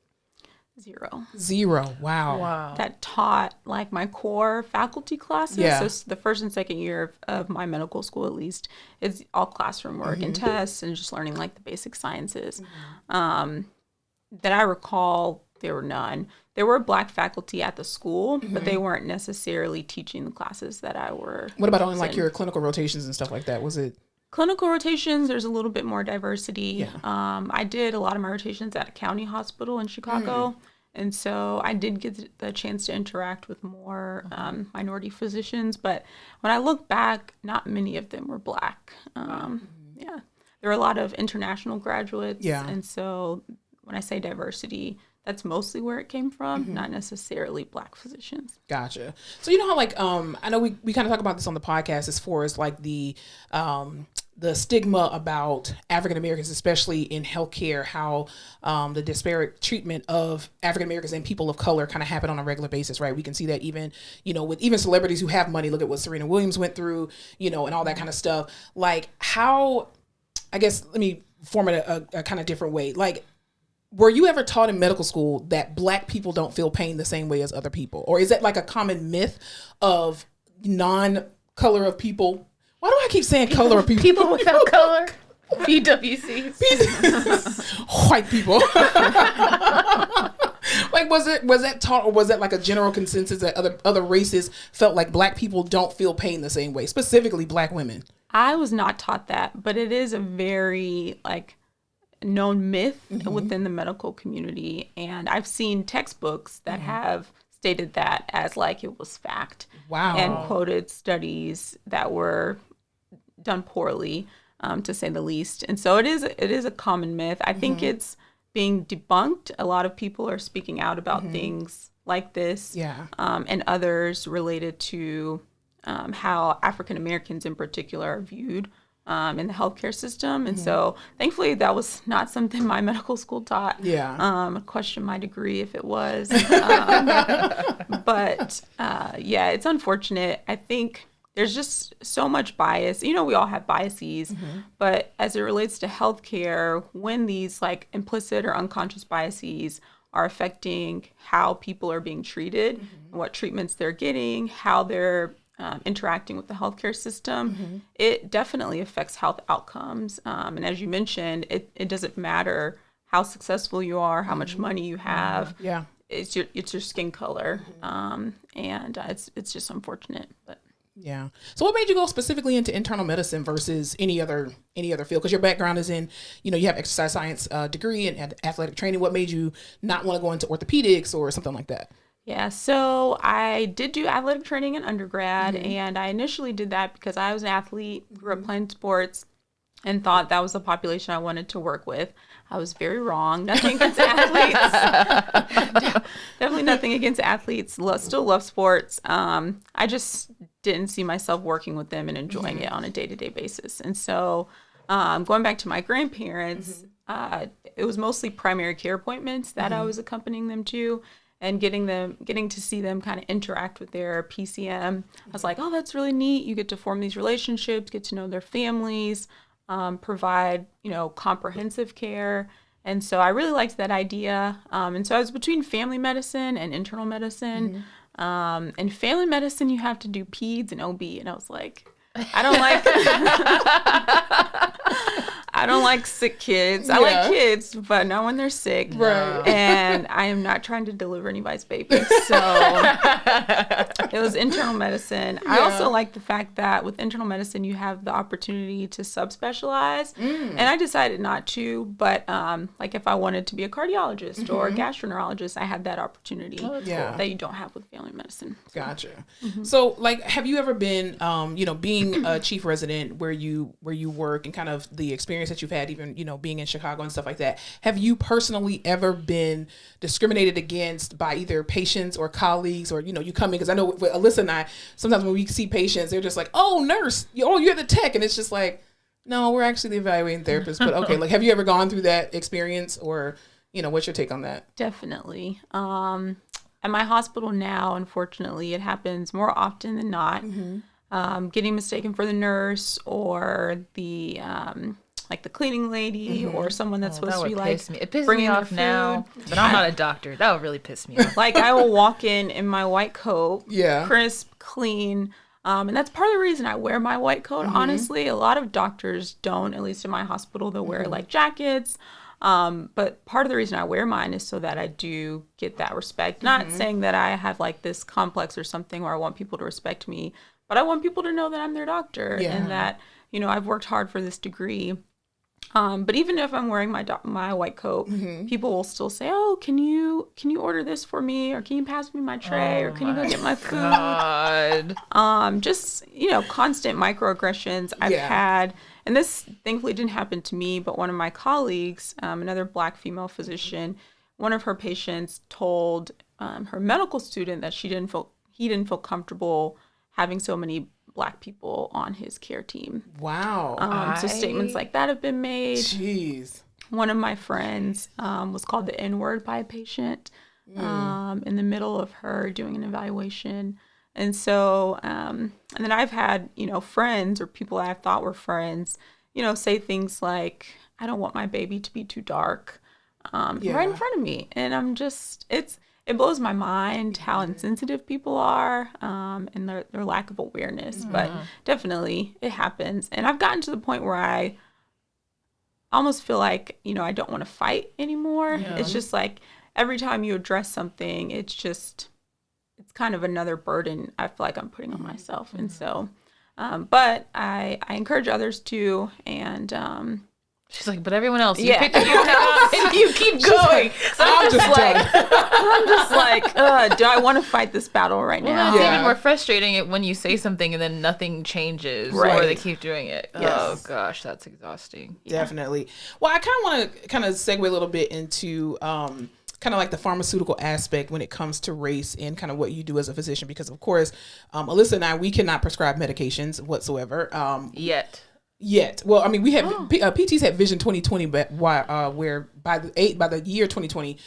Zero. Wow. That taught like my core faculty classes. Yeah. So the first and second year of my medical school, at least, is all classroom work and tests and just learning like the basic sciences. That I recall, there were none. There were Black faculty at the school, but they weren't necessarily teaching the classes that I were. What about on like your clinical rotations and stuff like that? Was it? Clinical rotations, there's a little bit more diversity. Yeah. I did a lot of my rotations at a county hospital in Chicago. And so I did get the chance to interact with more minority physicians. But when I look back, not many of them were Black. There were a lot of international graduates. Yeah. And so when I say diversity, that's mostly where it came from, not necessarily Black physicians. Gotcha. So you know how like I know we kind of talk about this on the podcast as far as like the stigma about African Americans, especially in healthcare, how the disparate treatment of African Americans and people of color kind of happen on a regular basis, right? We can see that even, you know, with even celebrities who have money. Look at what Serena Williams went through, you know, and all that kind of stuff. Like how, I guess, let me form it a kind of different way. Like, were you ever taught in medical school that Black people don't feel pain the same way as other people? Or is that like a common myth of non-color of people? Why do I keep saying color of people? People without color? PWCs. White people. Like, was that taught, or was that like a general consensus that other races felt like Black people don't feel pain the same way, specifically Black women? I was not taught that, but it is a very like known myth within the medical community. And I've seen textbooks that have stated that as like it was fact. Wow. And quoted studies that were done poorly, to say the least. And so it is a common myth. I think it's being debunked. A lot of people are speaking out about things like this, and others related to how African Americans in particular are viewed in the healthcare system. And so thankfully that was not something my medical school taught. I question my degree if it was. But it's unfortunate. I think there's just so much bias. You know, we all have biases, but as it relates to healthcare, when these like implicit or unconscious biases are affecting how people are being treated, what treatments they're getting, how they're interacting with the healthcare system, it definitely affects health outcomes. And as you mentioned, it doesn't matter how successful you are, how much money you have. It's your skin color, and it's just unfortunate. But so what made you go specifically into internal medicine versus any other field? Because your background is in, you know, you have exercise science degree and athletic training. What made you not want to go into orthopedics or something like that? Yeah, so I did do athletic training in undergrad, and I initially did that because I was an athlete, grew up playing sports, and thought that was the population I wanted to work with. I was very wrong. Nothing against athletes. Definitely nothing against athletes. Still love sports. I just didn't see myself working with them and enjoying it on a day-to-day basis. And so going back to my grandparents, it was mostly primary care appointments that I was accompanying them to. And getting to see them kind of interact with their PCM. I was like, oh, that's really neat. You get to form these relationships, get to know their families. provide, comprehensive care. And so I really liked that idea. And so I was between family medicine and internal medicine. And family medicine, you have to do peds and OB. And I was like, I don't like I don't like sick kids. I like kids, but not when they're sick. Right. And I am not trying to deliver anybody's baby. So it was internal medicine. I also like the fact that with internal medicine, you have the opportunity to subspecialize. And I decided not to, but like if I wanted to be a cardiologist or a gastroenterologist, I had that opportunity that you don't have with family medicine. Gotcha. So like, have you ever been, being a chief resident where you work and kind of the experience that you've had, even, being in Chicago and stuff like that, have you personally ever been discriminated against by either patients or colleagues, or, you come in, because I know with Alyssa and I, sometimes when we see patients, they're just like, oh, nurse, you're the tech. And it's just like, no, we're actually the evaluating therapist. But okay, like, have you ever gone through that experience, or, what's your take on that? Definitely. At my hospital now, unfortunately, it happens more often than not. Getting mistaken for the nurse or the like the cleaning lady or someone that's supposed to be like it pisses me off now, but I'm not a doctor. That would really piss me off. Like I will walk in my white coat, crisp, clean, and that's part of the reason I wear my white coat. Honestly, a lot of doctors don't. At least in my hospital, they'll wear like jackets. But part of the reason I wear mine is so that I do get that respect. Not saying that I have like this complex or something where I want people to respect me, but I want people to know that I'm their doctor and that, I've worked hard for this degree. But even if I'm wearing my white coat, people will still say, "Oh, can you order this for me, or can you pass me my tray, or can you go get my food?" Just constant microaggressions I've had, and this thankfully didn't happen to me, but one of my colleagues, another Black female physician, one of her patients told her medical student that he didn't feel comfortable having so many Black people on his care team. Wow. So statements like that have been made. Jeez. One of my friends was called the N-word by a patient in the middle of her doing an evaluation. And so, and then I've had, friends or people I thought were friends, say things like, "I don't want my baby to be too dark," right in front of me. And I'm just, it blows my mind how insensitive people are and their lack of awareness. But definitely it happens. And I've gotten to the point where I almost feel like, I don't want to fight anymore. It's just like every time you address something, it's kind of another burden I feel like I'm putting on myself. And so, but I encourage others to, and she's like, but everyone else, you pick everyone else and you keep going. Like, so I'm just like, do I want to fight this battle right now? It's even more frustrating when you say something and then nothing changes, or they keep doing it. Yes. Oh gosh, that's exhausting. Definitely. Well, I kind of want to segue a little bit into kind of like the pharmaceutical aspect when it comes to race and kind of what you do as a physician, because of course, Alyssa and I, we cannot prescribe medications whatsoever. Yet. Well, I mean, we have PTs had Vision 2020, but where by the year 2020,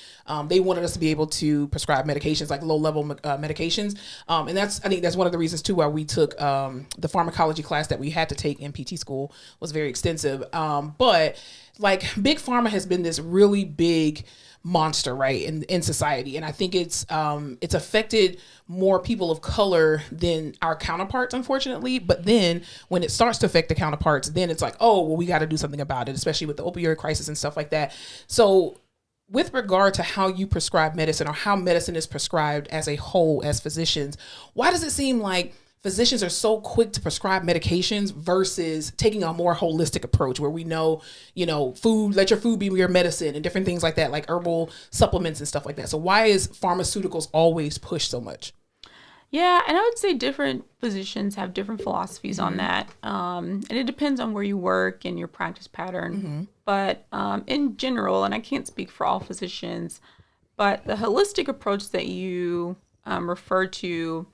they wanted us to be able to prescribe medications like low-level medications, and I think that's one of the reasons too why we took the pharmacology class that we had to take in PT school was very extensive. But like big pharma has been this really big monster, right, in society, and I think it's affected more people of color than our counterparts, unfortunately. But then when it starts to affect the counterparts, then it's like, oh well, we got to do something about it, especially with the opioid crisis and stuff like that. So with regard to how you prescribe medicine, or how medicine is prescribed as a whole as physicians, why does it seem like physicians are so quick to prescribe medications versus taking a more holistic approach where we know, food, let your food be your medicine, and different things like that, like herbal supplements and stuff like that. So why is pharmaceuticals always pushed so much? Yeah, and I would say different physicians have different philosophies on that. And it depends on where you work and your practice pattern. But in general, and I can't speak for all physicians, but the holistic approach that you refer to,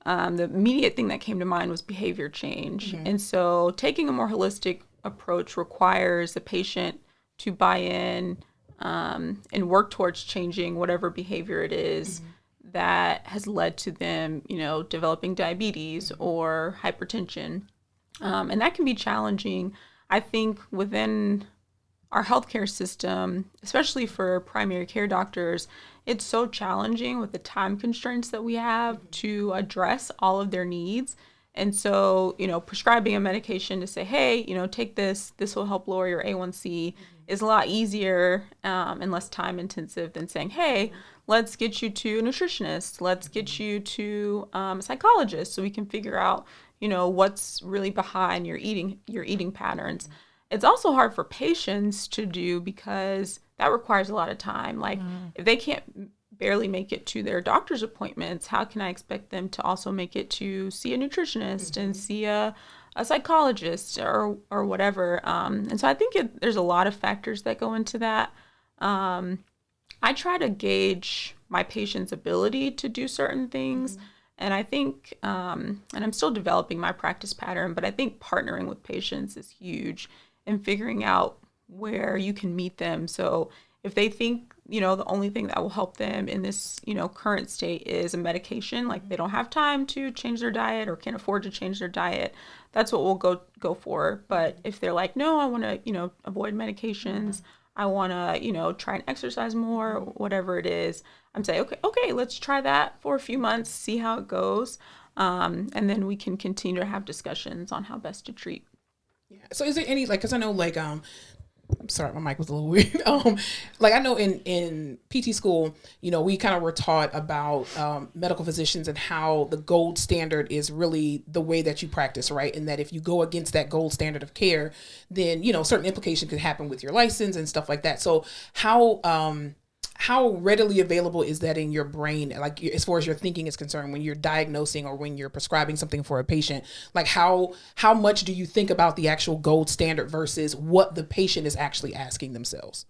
the immediate thing that came to mind was behavior change. And so taking a more holistic approach requires the patient to buy in and work towards changing whatever behavior it is that has led to them, developing diabetes or hypertension. And that can be challenging. I think within our healthcare system, especially for primary care doctors, it's so challenging with the time constraints that we have to address all of their needs. And so, prescribing a medication to say, hey, take this will help lower your A1C is a lot easier and less time intensive than saying, hey, let's get you to a nutritionist, let's get you to a psychologist so we can figure out, what's really behind your eating patterns. It's also hard for patients to do because that requires a lot of time. Like if they can't barely make it to their doctor's appointments, how can I expect them to also make it to see a nutritionist and see a psychologist or whatever? And so I think there's a lot of factors that go into that. I try to gauge my patient's ability to do certain things. And I think, and I'm still developing my practice pattern, but I think partnering with patients is huge and figuring out where you can meet them. So if they think, the only thing that will help them in this, current state is a medication, like they don't have time to change their diet or can't afford to change their diet, that's what we'll go for. But if they're like, no, I want to, avoid medications, I want to, try and exercise more, whatever it is, I'm saying, okay, let's try that for a few months, see how it goes. And then we can continue to have discussions on how best to treat. Yeah. So is there any, because I know, I'm sorry, my mic was a little weird. I know in PT school, we kind of were taught about medical physicians and how the gold standard is really the way that you practice, right? And that if you go against that gold standard of care, then, certain implications could happen with your license and stuff like that. So how readily available is that in your brain, as far as your thinking is concerned, when you're diagnosing or when you're prescribing something for a patient? How much do you think about the actual gold standard versus what the patient is actually asking themselves?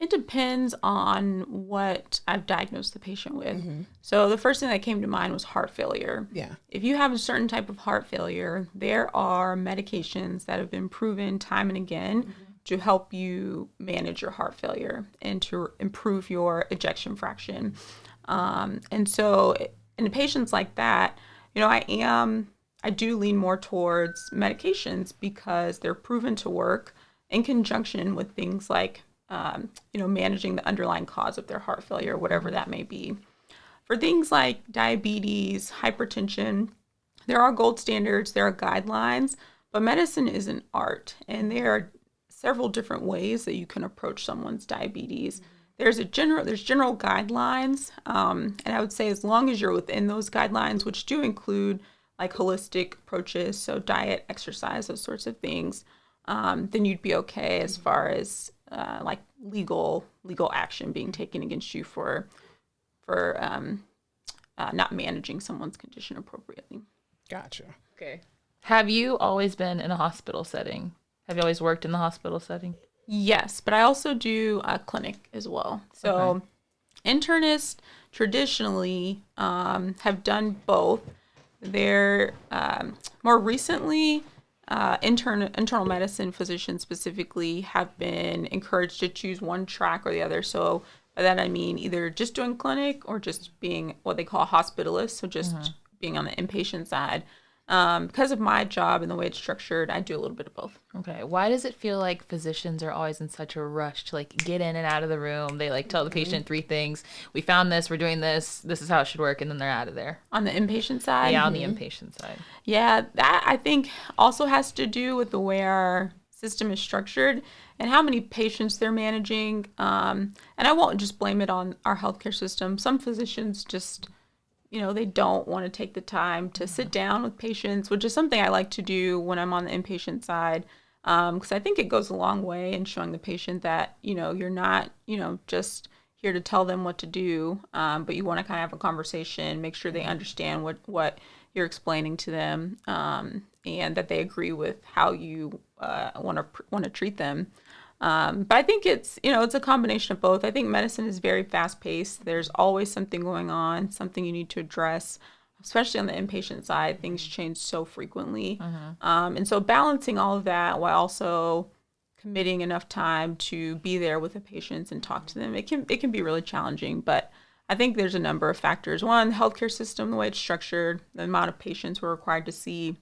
It depends on what I've diagnosed the patient with. So the first thing that came to mind was heart failure. Yeah. If you have a certain type of heart failure, there are medications that have been proven time and again to help you manage your heart failure and to improve your ejection fraction. And so in patients like that, I do lean more towards medications because they're proven to work in conjunction with things like, managing the underlying cause of their heart failure, whatever that may be. For things like diabetes, hypertension, there are gold standards, there are guidelines, but medicine is an art, and there are several different ways that you can approach someone's diabetes. There's general guidelines, and I would say as long as you're within those guidelines, which do include holistic approaches, so diet, exercise, those sorts of things, then you'd be okay as far as legal action being taken against you for not managing someone's condition appropriately. Gotcha. Okay. Have you always been in a hospital setting? Have you always worked in the hospital setting? Yes, but I also do a clinic as well. So internists traditionally have done both. They're more recently, internal medicine physicians specifically have been encouraged to choose one track or the other. So by that I mean either just doing clinic or just being what they call a hospitalist, so just being on the inpatient side. Because of my job and the way it's structured, I do a little bit of both. Okay. Why does it feel like physicians are always in such a rush to get in and out of the room? They tell the patient 3 things. We found this, we're doing this, this is how it should work, and then they're out of there. On the inpatient side? Yeah, on the inpatient side. Yeah, that I think also has to do with the way our system is structured and how many patients they're managing. And I won't just blame it on our healthcare system. Some physicians just they don't want to take the time to sit down with patients, which is something I like to do when I'm on the inpatient side, because I think it goes a long way in showing the patient that, you're not, just here to tell them what to do, but you want to kind of have a conversation, make sure they understand what you're explaining to them, and that they agree with how you want to treat them. But I think it's a combination of both. I think medicine is very fast paced. There's always something going on, something you need to address, especially on the inpatient side. Things change so frequently. And so balancing all of that while also committing enough time to be there with the patients and talk to them, it can be really challenging. But I think there's a number of factors. One, the healthcare system, the way it's structured, the amount of patients we're required to see,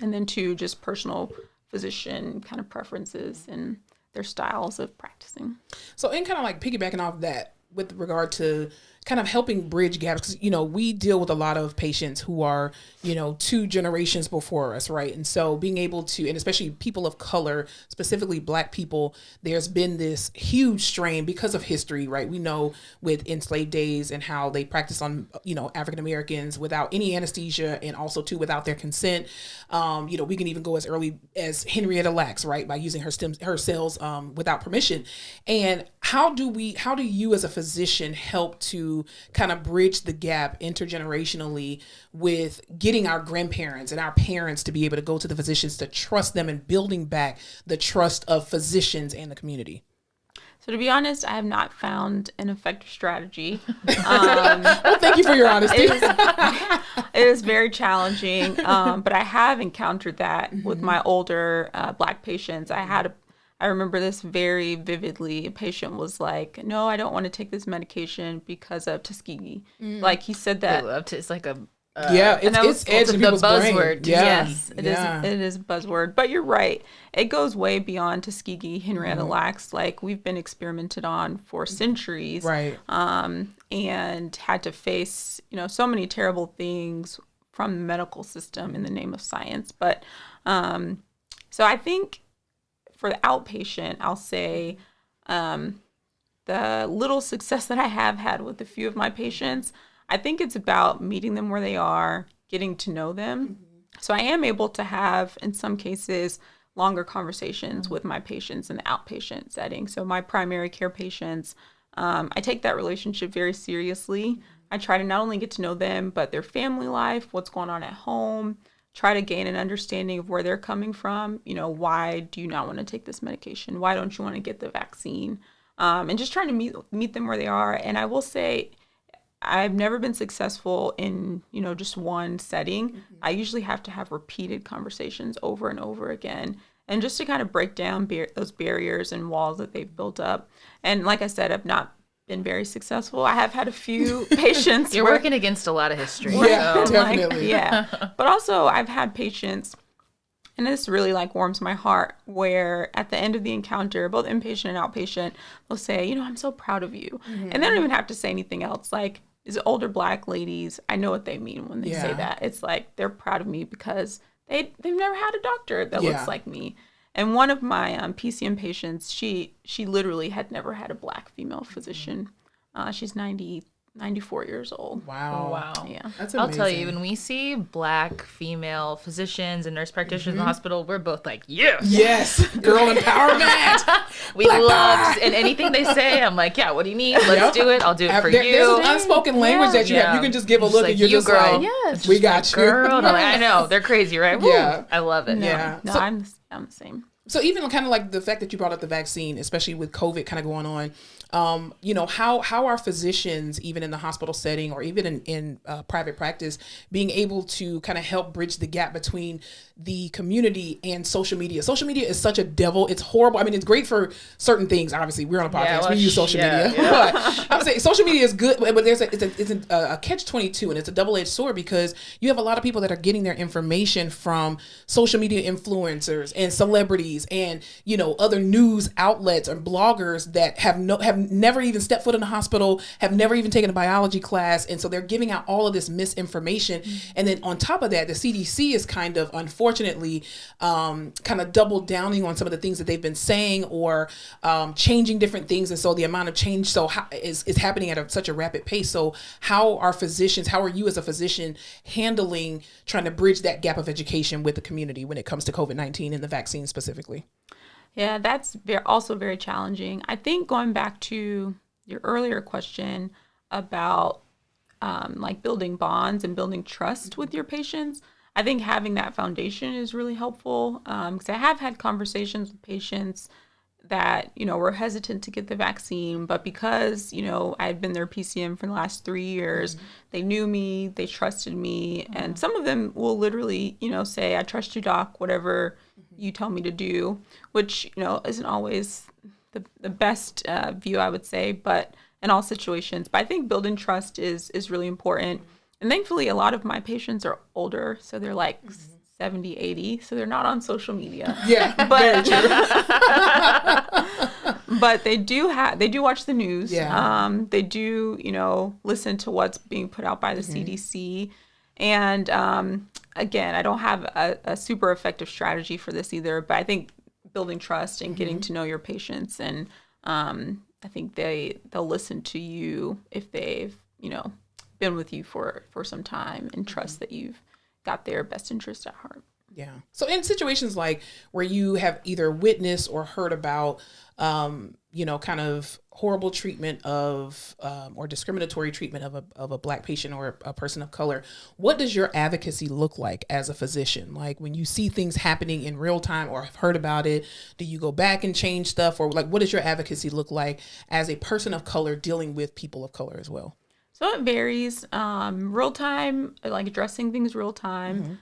and then 2, just personal physician kind of preferences and their styles of practicing. So in kind of like piggybacking off that with regard to kind of helping bridge gaps, because, we deal with a lot of patients who are, 2 generations before us, right? And so being able to, and especially people of color, specifically Black people, there's been this huge strain because of history, right? We know with enslaved days and how they practice on, African Americans without any anesthesia and also too without their consent. We can even go as early as Henrietta Lacks, right? By using her cells without permission. And how do you as a physician help to kind of bridge the gap intergenerationally with getting our grandparents and our parents to be able to go to the physicians, to trust them, and building back the trust of physicians and the community? So to be honest, I have not found an effective strategy. Well, thank you for your honesty. It is very challenging, but I have encountered that with my older Black patients. I remember this very vividly. A patient was like, "No, I don't want to take this medication because of Tuskegee." Like he said that. It's like a it's edge in people's buzzword. brain. Yes, it is a buzzword. But you're right. It goes way beyond Tuskegee, Henrietta Lacks. Like we've been experimented on for centuries, right? And had to face so many terrible things from the medical system in the name of science. But so I think for the outpatient, I'll say the little success that I have had with a few of my patients, I think it's about meeting them where they are, getting to know them. So I am able to have, in some cases, longer conversations with my patients in the outpatient setting. So my primary care patients, I take that relationship very seriously. I try to not only get to know them, but their family life, what's going on at home, try to gain an understanding of where they're coming from. Why do you not want to take this medication? Why don't you want to get the vaccine? And just trying to meet them where they are. And I will say, I've never been successful in, just one setting. I usually have to have repeated conversations over and over again. And just to kind of break down those barriers and walls that they've built up. And like I said, I've not been very successful. I have had a few patients. You're working against a lot of history. Yeah, definitely. But also I've had patients, and this really warms my heart, where at the end of the encounter, both inpatient and outpatient, they'll say, I'm so proud of you. And they don't even have to say anything else. Like, these older Black ladies, I know what they mean when they say that. It's like they're proud of me because they've never had a doctor that looks like me. And one of my PCM patients, she literally had never had a Black female physician. She's 94 years old. Wow. Yeah. That's amazing. I'll tell you, when we see Black female physicians and nurse practitioners in the hospital, we're both like, yes, girl empowerment. We love, and anything they say, I'm like, yeah, what do you need? Let's do it. I'll do it for you. There's an unspoken language that you have. You can just give a look and you're just girl. like, Yes, we got you. Girl. I know, they're crazy, right? Yeah. Woo. I love it. Yeah. No, So- I'm the same. So even kind of like the fact that you brought up the vaccine, especially with COVID kind of going on, how are physicians, even in the hospital setting or even in private practice, being able to kind of help bridge the gap between the community and social media? Social media is such a devil. It's horrible. I mean, it's great for certain things. Obviously, we're on a podcast. We use social media. But I would say social media is good, but it's a catch-22, and it's a double-edged sword because you have a lot of people that are getting their information from social media influencers and celebrities and other news outlets and bloggers that have never even stepped foot in a hospital, have never even taken a biology class, and so they're giving out all of this misinformation. And then on top of that, the CDC is kind of, unfortunately, kind of double downing on some of the things that they've been saying or changing different things, and so the amount of change is happening at such a rapid pace. So how are you as a physician handling trying to bridge that gap of education with the community when it comes to COVID-19 and the vaccine specifically? Yeah, that's also very challenging. I think going back to your earlier question about building bonds and building trust with your patients, I think having that foundation is really helpful because I have had conversations with patients that, were hesitant to get the vaccine, but because, I had been their PCM for the last 3 years, they knew me, they trusted me, and some of them will literally, say, I trust you, doc, whatever you tell me to do, which, isn't always the best view, I would say, but in all situations. But I think building trust is really important. And thankfully, a lot of my patients are older, so they're 70, 80, so they're not on social media. Yeah, very true. But they do watch the news. Yeah. They do, listen to what's being put out by the CDC. And again, I don't have a super effective strategy for this either, but I think building trust and getting to know your patients, and I think they'll listen to you if they've, been with you for some time and trust that you've got their best interest at heart. Yeah. So in situations like where you have either witnessed or heard about, kind of horrible treatment of, or discriminatory treatment of a Black patient or a person of color, what does your advocacy look like as a physician? Like when you see things happening in real time or have heard about it, do you go back and change stuff, or like, what does your advocacy look like as a person of color dealing with people of color as well? So it varies. Real time, like addressing things real time,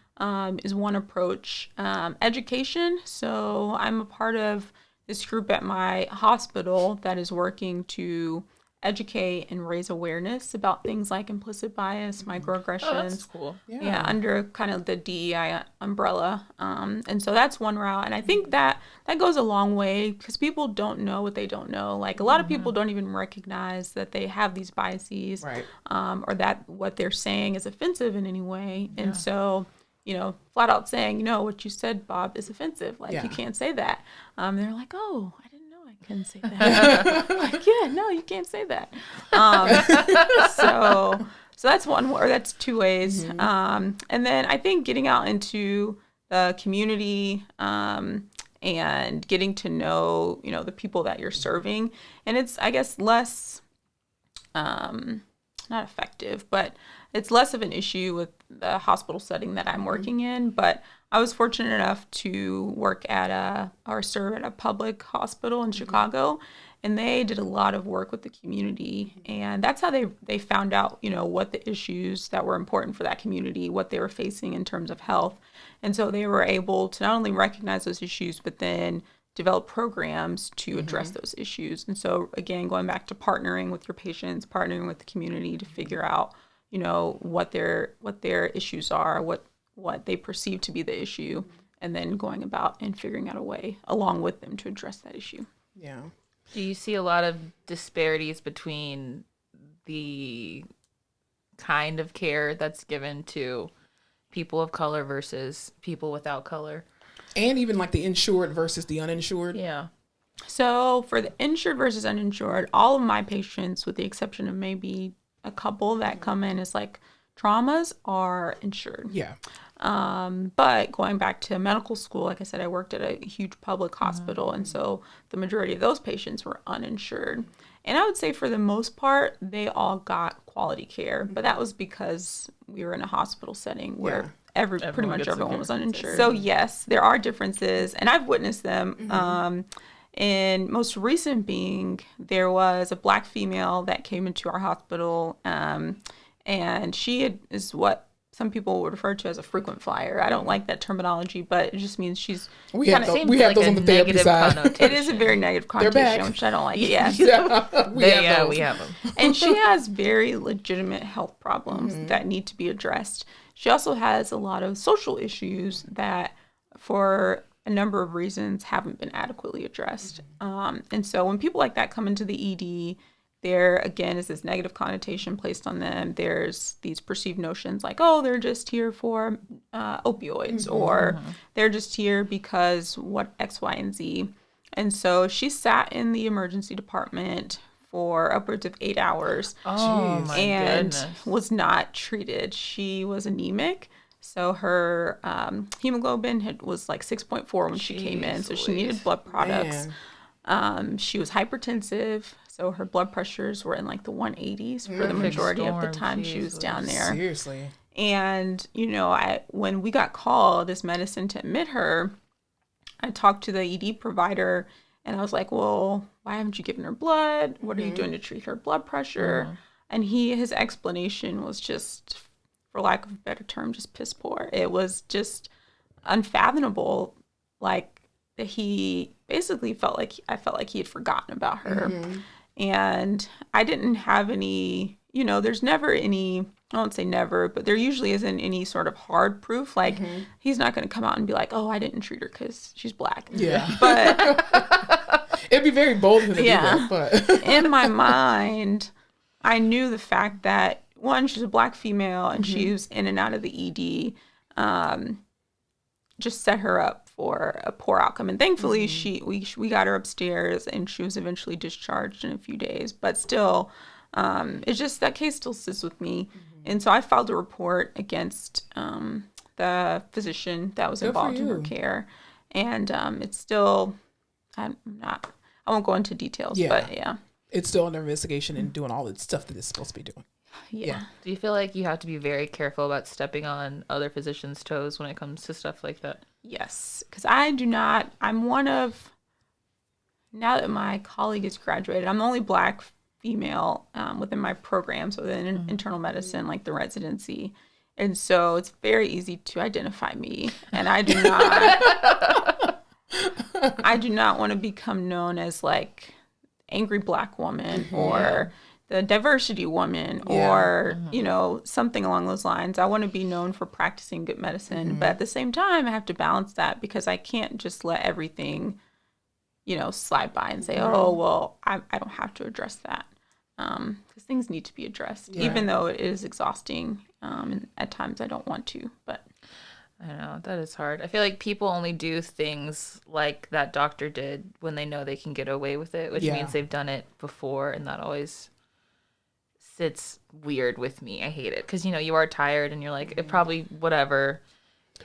is one approach. Education. So I'm a part of this group at my hospital that is working to educate and raise awareness about things like implicit bias, microaggressions. Oh, that's cool. Yeah, under kind of the DEI umbrella. And so that's one route. And I think that goes a long way because people don't know what they don't know. Like a lot of people don't even recognize that they have these biases, right. Or that what they're saying is offensive in any way. Yeah. And so, flat out saying, what you said, Bob, is offensive. Like, you can't say that. They're like, oh, I didn't know I couldn't say that. Like, yeah, no, you can't say that. So that's one, or that's two ways. And then I think getting out into the community, and getting to know, the people that you're serving. And it's, I guess, less, not effective, but it's less of an issue with the hospital setting that I'm working in. But I was fortunate enough to work at serve at a public hospital in Chicago, and they did a lot of work with the community. And that's how they found out, what the issues that were important for that community, what they were facing in terms of health. And so they were able to not only recognize those issues, but then develop programs to address those issues. And so, again, going back to partnering with your patients, partnering with the community to figure out, what their issues are, what they perceive to be the issue, and then going about and figuring out a way along with them to address that issue. Yeah. Do you see a lot of disparities between the kind of care that's given to people of color versus people without color? And even like the insured versus the uninsured? Yeah. So for the insured versus uninsured, all of my patients, with the exception of maybe a couple that come in as like traumas, are insured. Yeah. But going back to medical school, like I said, I worked at a huge public hospital. And so the majority of those patients were uninsured. And I would say for the most part, they all got quality care. But that was because we were in a hospital setting where pretty much everyone was uninsured. So yes, there are differences, and I've witnessed them. And most recent being, there was a Black female that came into our hospital, and she is what some people would refer to as a frequent flyer. I don't like that terminology, but it just means she's we have those on the therapy side. It is a very negative connotation, which I don't like. Yes. We have them. And she has very legitimate health problems that need to be addressed. She also has a lot of social issues that, for a number of reasons, haven't been adequately addressed. And so when people like that come into the ED, there, again, is this negative connotation placed on them. There's these perceived notions like, oh, they're just here for opioids, or they're just here because what X, Y, and Z. And so she sat in the emergency department for upwards of 8 hours and was not treated. She was anemic. So her hemoglobin was like 6.4 when she came in. So she needed blood products. She was hypertensive. So her blood pressures were in like the 180s for the majority of the time she was down there. Seriously. And, when we got called as medicine to admit her, I talked to the ED provider and I was like, well, why haven't you given her blood? What are you doing to treat her blood pressure? And his explanation was just, for lack of a better term, just piss poor. It was just unfathomable. Like, he basically felt like he had forgotten about her. And I didn't have any, there's never any I won't say never, but there usually isn't any sort of hard proof. Like, he's not going to come out and be like, oh, I didn't treat her because she's black. Yeah. But it'd be very bold of him to do that. But in my mind, I knew the fact that, one, she's a black female and she was in and out of the ED, just set her up for a poor outcome. And thankfully, we got her upstairs and she was eventually discharged in a few days. But still, it's just that case still sits with me. And so I filed a report against the physician that was involved in her care. And it's still, I won't go into details, but yeah. It's still under investigation and doing all the stuff that it's supposed to be doing. Yeah. Do you feel like you have to be very careful about stepping on other physicians' toes when it comes to stuff like that? Yes, because I'm one of, now that my colleague has graduated, I'm the only black female within my program, so within internal medicine, like the residency. And so it's very easy to identify me. And I do not want to become known as like angry black woman or the diversity woman or, something along those lines. I want to be known for practicing good medicine. But at the same time, I have to balance that because I can't just let everything, slide by and say, oh, well, I don't have to address that. Because things need to be addressed, even though it is exhausting. And at times I don't want to, but. I know, that is hard. I feel like people only do things like that doctor did when they know they can get away with it, which means they've done it before, and that always sits weird with me. I hate it because, you are tired and you're like, it probably, whatever.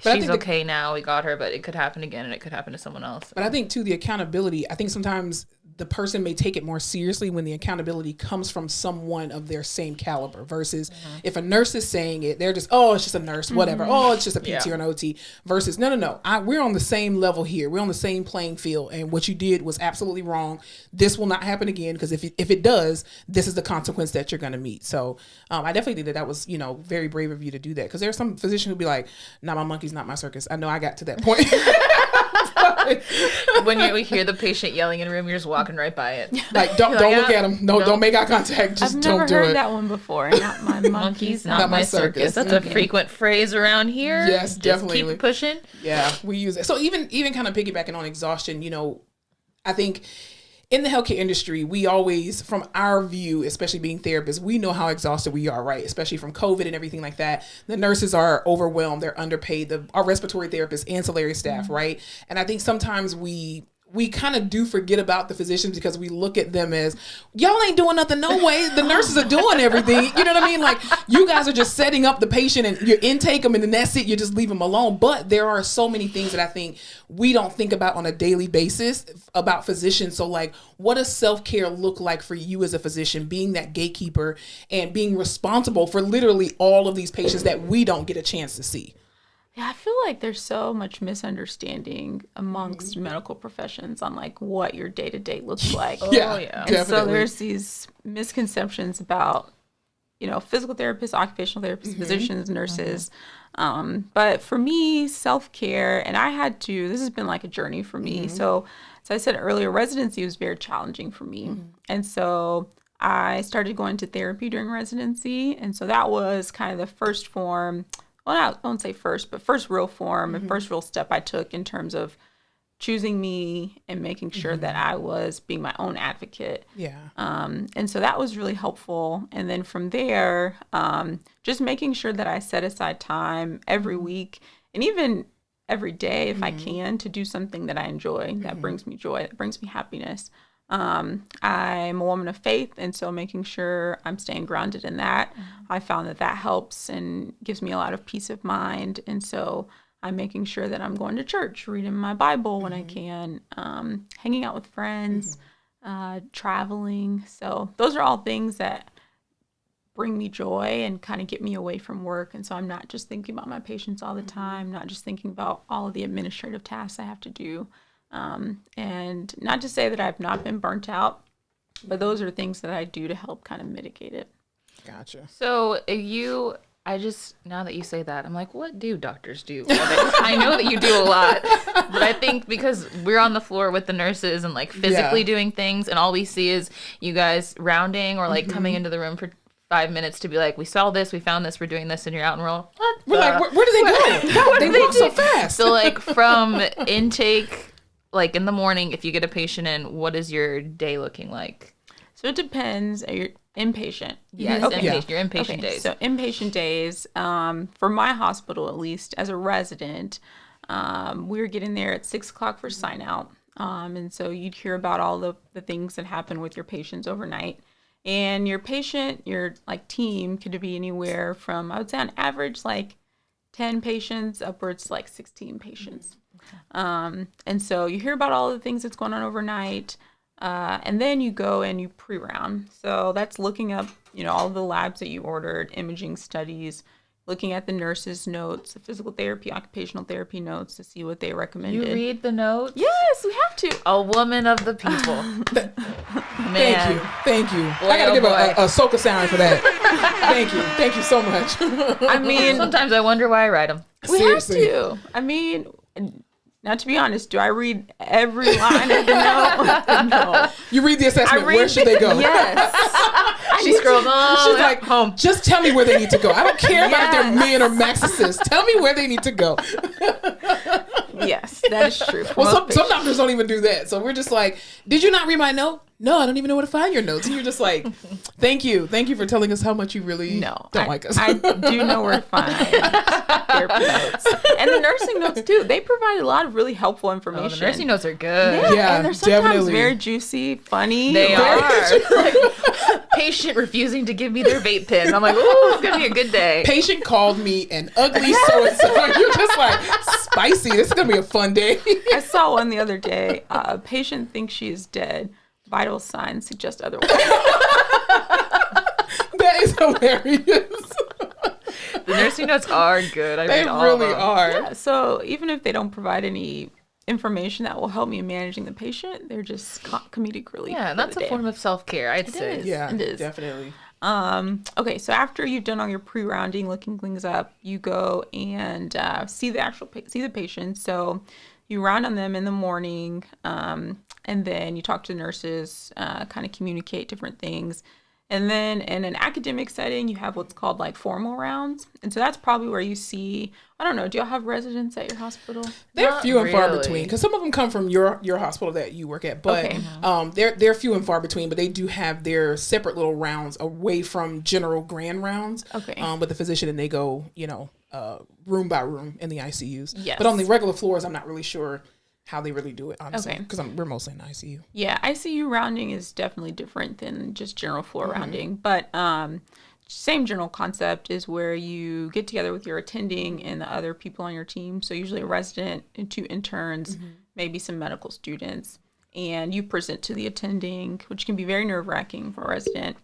But she's okay now, we got her, but it could happen again and it could happen to someone else. But I think, too, the accountability, I think sometimes the person may take it more seriously when the accountability comes from someone of their same caliber versus if a nurse is saying it, they're just, oh, it's just a nurse, whatever. Oh, it's just a PT or an OT versus no. We're on the same level here. We're on the same playing field. And what you did was absolutely wrong. This will not happen again because if it does, this is the consequence that you're going to meet. So I definitely think that was, very brave of you to do that because there's some physician who'd be like, nah, my monkey's not my circus. I know I got to that point. When we hear the patient yelling in a room, you're just walking right by it. Like, don't look at him. No, don't make eye contact. Just don't do it. I've never heard that one before. Not my monkey's not my circus. That's a frequent phrase around here. Yes, definitely. Keep pushing. Yeah, we use it. So even kind of piggybacking on exhaustion, I think in the healthcare industry, we always, from our view, especially being therapists, we know how exhausted we are, right? Especially from COVID and everything like that. The nurses are overwhelmed. They're underpaid. Our respiratory therapists, ancillary staff, right? And I think sometimes we kind of do forget about the physicians because we look at them as, y'all ain't doing nothing no way. The nurses are doing everything. You know what I mean? Like, you guys are just setting up the patient and you intake them and then that's it. You just leave them alone. But there are so many things that I think we don't think about on a daily basis about physicians. So, like, what does self-care look like for you as a physician, being that gatekeeper and being responsible for literally all of these patients that we don't get a chance to see? Yeah, I feel like there's so much misunderstanding amongst medical professions on like what your day-to-day looks like. Yeah, And so there's these misconceptions about, physical therapists, occupational therapists, physicians, nurses. But for me, self-care, and this has been like a journey for me. So I said earlier, residency was very challenging for me. And so I started going to therapy during residency. And so that was kind of the first form. Well, I won't say first, but first real form and first real step I took in terms of choosing me and making sure that I was being my own advocate. Yeah. And so that was really helpful. And then from there, just making sure that I set aside time every week and even every day if I can to do something that I enjoy, that brings me joy, that brings me happiness. I'm a woman of faith, and so making sure I'm staying grounded in that, I found that helps and gives me a lot of peace of mind. And so I'm making sure that I'm going to church, reading my Bible when I can, hanging out with friends, traveling. So those are all things that bring me joy and kind of get me away from work. And so I'm not just thinking about my patients all the time, not just thinking about all of the administrative tasks I have to do. And not to say that I've not been burnt out, but those are things that I do to help kind of mitigate it. Gotcha. So now that you say that, I'm like, what do doctors do? I know that you do a lot, but I think because we're on the floor with the nurses and like physically doing things and all we see is you guys rounding or like coming into the room for 5 minutes to be like, we saw this, we found this, we're doing this, and you're out and roll. We're like, where do they go? No, they walk so fast. So like from intake, like in the morning, if you get a patient in, what is your day looking like? So it depends. You're inpatient. Yes, Okay. inpatient, your inpatient days. So inpatient days, for my hospital at least, as a resident, we were getting there at 6 o'clock for sign out. And so you'd hear about all the things that happen with your patients overnight. And your patient, your like team could be anywhere from, I would say on average, like 10 patients upwards to like 16 patients. And so you hear about all the things that's going on overnight. And then you go and you pre-round. So that's looking up, all the labs that you ordered, imaging studies, looking at the nurses' notes, the physical therapy, occupational therapy notes to see what they recommended. You read the notes? Yes, we have to. A woman of the people. Man. Thank you. Boy, I gotta give boy. a soca sound for that. Thank you so much. I mean, sometimes I wonder why I write them. We Seriously. have to. I mean, now to be honest, do I read every line of the note? No. You read the assessment. Where should they go? Yes. She scrolls on. She's like, home. just tell me where they need to go. I don't care about if they're men or maxists. Tell me where they need to go. Yes, that is true. Well, some doctors don't even do that. So we're just like, did you not read my note? No, I don't even know where to find your notes. And you're just like, thank you for telling us how much you really don't like us. I do know where to find therapy notes. And the nursing notes too. They provide a lot of really helpful information. Oh, the nursing notes are good. Yeah, and they're sometimes definitely. very juicy, funny. They are. Like, patient refusing to give me their vape pen. I'm like, ooh, it's gonna be a good day. Patient called me an ugly so-and-so. You're just like, spicy. This is going to be a fun day. I saw one the other day. A patient thinks she is dead. Vital signs suggest otherwise. That is hilarious. The nursing notes are good. I They read all really of them. are. Yeah, so even if they don't provide any information that will help me in managing the patient, they're just comedic relief. Yeah, and that's a form of self-care, I'd say. is. Yeah, It is. definitely. Okay, so after you've done all your pre-rounding, looking things up, you go and see the patient. So you round on them in the morning, and then you talk to the nurses, kind of communicate different things. And then in an academic setting, you have what's called like formal rounds. And so that's probably where you see, I don't know, do y'all have residents at your hospital? They're Not few and far really. between because some of them come from your hospital that you work at, but Okay. they're few and far between. But they do have their separate little rounds away from general grand rounds. Okay. With the physician, and they go, room by room in the ICUs. Yes. But on the regular floors, I'm not really sure how they really do it, honestly, Okay. because we're mostly in the ICU. Yeah, ICU rounding is definitely different than just general floor rounding, but same general concept is where you get together with your attending and the other people on your team. So usually a resident and 2 interns, maybe some medical students, and you present to the attending, which can be very nerve-wracking for a resident.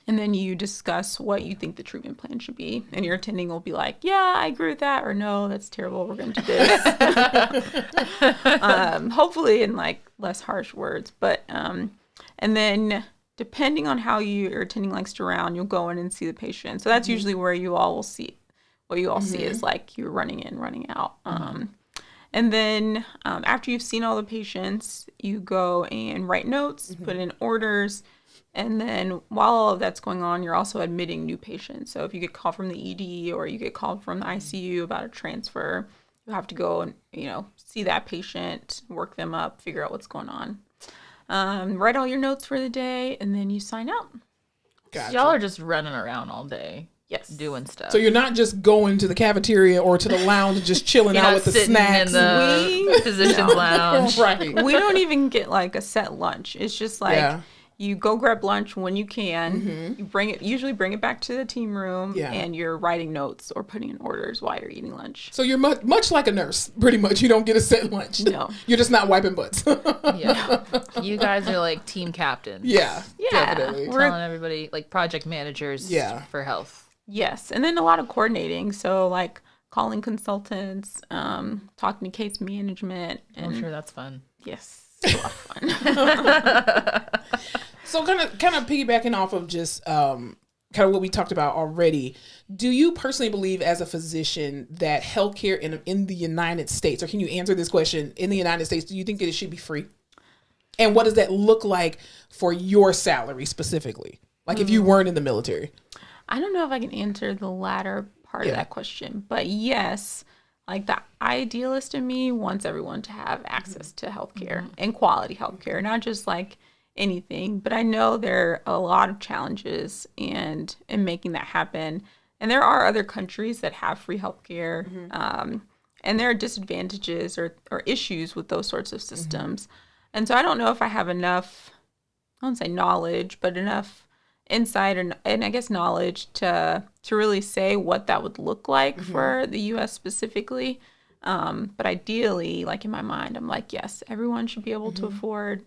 And then you discuss what you think the treatment plan should be. And your attending will be like, yeah, I agree with that. Or no, that's terrible. We're going to do this. Hopefully in like less harsh words. But, and then depending on how your attending likes to round, you'll go in and see the patient. So that's usually where you all will see. What you all see is like you're running in, running out. And then after you've seen all the patients, you go and write notes, put in orders. And then while all of that's going on, you're also admitting new patients. So if you get called from the ED or you get called from the ICU about a transfer, you have to go and, see that patient, work them up, figure out what's going on. Write all your notes for the day, and then you sign out. Gotcha. Y'all are just running around all day. Yes. Doing stuff. So you're not just going to the cafeteria or to the lounge and just chilling You're out not with the sitting snacks. in the physician's lounge. Right. We don't even get like a set lunch. It's just like you go grab lunch when you can. You usually bring it back to the team room, and you're writing notes or putting in orders while you're eating lunch. So you're much like a nurse, pretty much. You don't get a set lunch. No. You're just not wiping butts. Yeah. You guys are like team captains. Yeah, Yeah. definitely. Telling everybody, like project managers for health. Yes, and then a lot of coordinating. So like calling consultants, talking to case management. And I'm sure that's fun. yes, it's a lot of fun. So kind of piggybacking off of just kind of what we talked about already, do you personally believe as a physician that healthcare in the United States, or can you answer this question, in the United States, do you think that it should be free? And what does that look like for your salary specifically? Like if you weren't in the military? I don't know if I can answer the latter part of that question, but yes, like the idealist in me wants everyone to have access to healthcare and quality healthcare, not just like anything. But I know there are a lot of challenges in making that happen. And there are other countries that have free healthcare, and there are disadvantages or issues with those sorts of systems. And so I don't know if I have enough, I won't say knowledge, but enough insight and I guess knowledge to really say what that would look like for the U.S. specifically. But ideally, like in my mind, I'm like, yes, everyone should be able to afford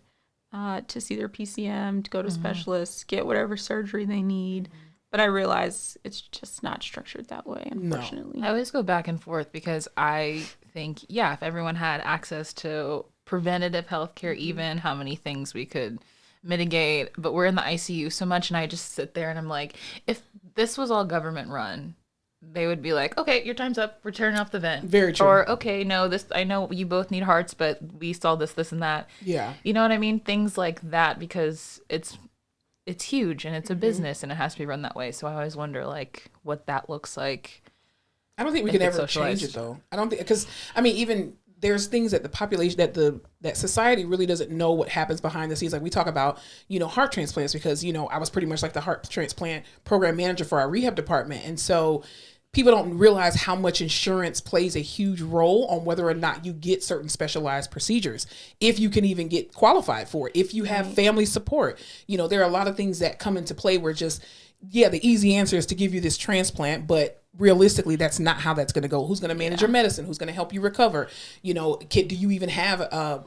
to see their PCM, to go to specialists, get whatever surgery they need. But I realize it's just not structured that way, unfortunately. I always go back and forth because I think, yeah, if everyone had access to preventative healthcare, even how many things we could mitigate, but we're in the ICU so much, and I just sit there and I'm like, if this was all government run, they would be like, okay, your time's up, we're turning off the vent. Very true. Or, okay, no, this, I know you both need hearts, but we saw this and that. Yeah. You know what I mean? Things like that, because it's huge and it's a business and it has to be run that way. So I always wonder like what that looks like. I don't think we can ever change it though. I don't think, because I mean, even there's things that the population, that society really doesn't know what happens behind the scenes. Like we talk about, heart transplants because, I was pretty much like the heart transplant program manager for our rehab department. And so people don't realize how much insurance plays a huge role on whether or not you get certain specialized procedures, if you can even get qualified for it, if you have family support. There are a lot of things that come into play where just, the easy answer is to give you this transplant, but realistically, that's not how that's going to go. Who's going to manage your medicine? Who's going to help you recover? Do you even have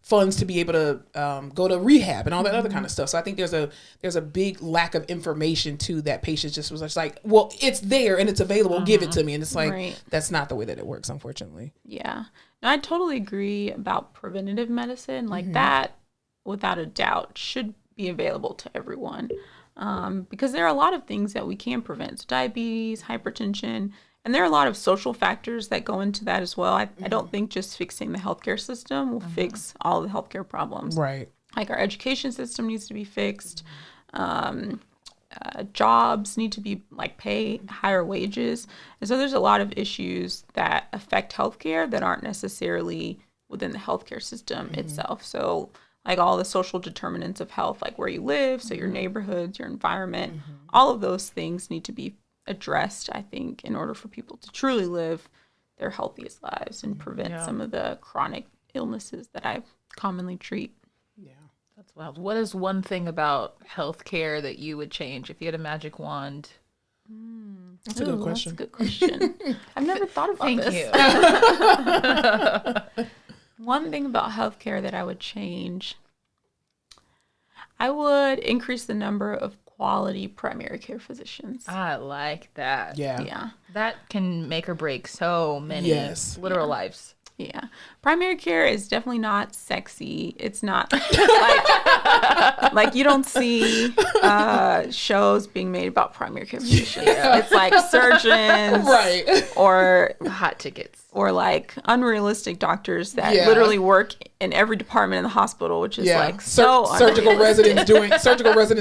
funds to be able to go to rehab and all that other kind of stuff? So I think there's a big lack of information too, that patients just was like, well, it's there and it's available. Give it to me. And it's like, that's not the way that it works, unfortunately. Yeah. No, I totally agree about preventative medicine. Like that, without a doubt, should be available to everyone. Because there are a lot of things that we can prevent. So diabetes, hypertension, and there are a lot of social factors that go into that as well. I don't think just fixing the healthcare system will fix all the healthcare problems. Right. Like our education system needs to be fixed. Jobs need to be pay higher wages. And so there's a lot of issues that affect healthcare that aren't necessarily within the healthcare system itself. So like all the social determinants of health, like where you live, so your neighborhoods, your environment, all of those things need to be addressed, I think, in order for people to truly live their healthiest lives and prevent some of the chronic illnesses that I commonly treat. Yeah, that's wild. What is one thing about healthcare that you would change if you had a magic wand? That's a good question. That's a good question. I've never thought about this. Thank you. One thing about healthcare that I would change, I would increase the number of quality primary care physicians. I like that. Yeah. That can make or break so many literal lives. Yeah. Primary care is definitely not sexy. It's not like you don't see shows being made about primary care physicians. It's like surgeons. Right. Or hot tickets. Or like unrealistic doctors that literally work in every department in the hospital, which is surgical residents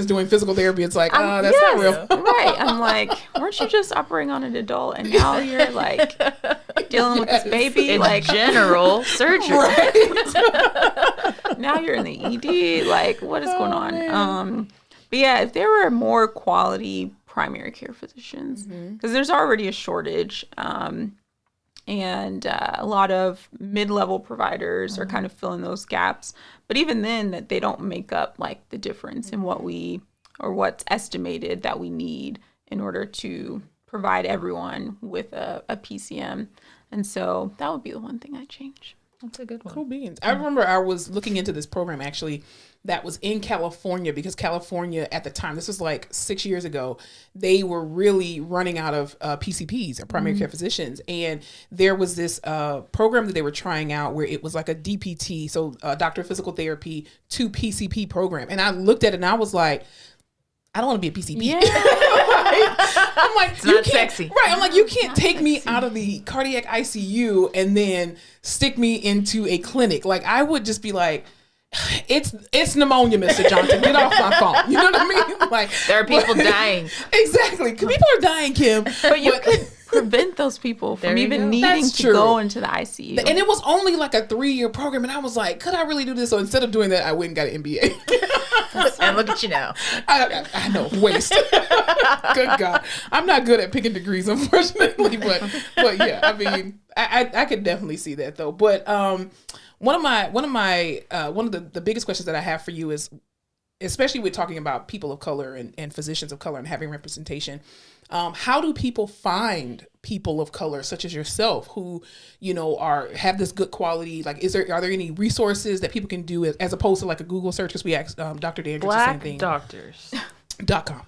doing physical therapy. It's like, that's not real. Right. I'm like, weren't you just operating on an adult and now you're like dealing with this baby? In like general surgery. Right. Now you're in the ED. Like, what is going on? But yeah, if there were more quality primary care physicians, because there's already a shortage. And a lot of mid-level providers are kind of filling those gaps. But even then, that they don't make up like the difference in what's estimated that we need in order to provide everyone with a PCM. And so that would be the one thing I'd change. That's a good one. Cool beans. I remember I was looking into this program actually that was in California, because California at the time, this was like 6 years ago, they were really running out of PCPs or primary care physicians. And there was this program that they were trying out where it was like a DPT, so doctor of physical therapy to PCP program. And I looked at it and I was like, I don't want to be a PCP. Yeah. I'm like, it's not sexy. Right. I'm like, you can't take me out of the cardiac ICU and then stick me into a clinic. Like, I would just be like, It's pneumonia, Mr. Johnson. Get off my phone. You know what I mean? Like, There are people dying. Exactly. People are dying, Kim. But you could prevent those people from even needing That's to true. go into the ICU. And it was only like a 3-year program, and I was like, could I really do this? So instead of doing that, I went and got an MBA. And look at you now. I know, waste. Good God, I'm not good at picking degrees, unfortunately. But yeah, I mean, I could definitely see that though. But one of the biggest questions that I have for you is, especially with talking about people of color and physicians of color and having representation, how do people find people of color such as yourself who, have this good quality? Like, are there any resources that people can do as opposed to like a Google search? Because we asked Dr. Dandridge the same thing. Blackdoctors.com.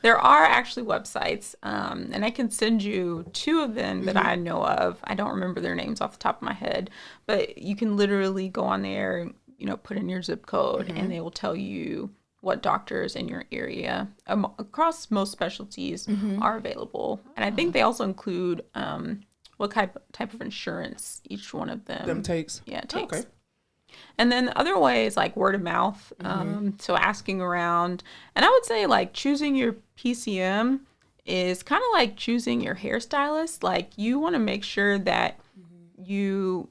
There are actually websites, and I can send you 2 of them that I know of. I don't remember their names off the top of my head, but you can literally go on there, put in your zip code, and they will tell you what doctors in your area across most specialties are available. And I think they also include what type of insurance each one of them takes. Yeah, takes. Okay. And then other ways like word of mouth, so asking around. And I would say like choosing your PCM is kind of like choosing your hairstylist. Like you want to make sure that you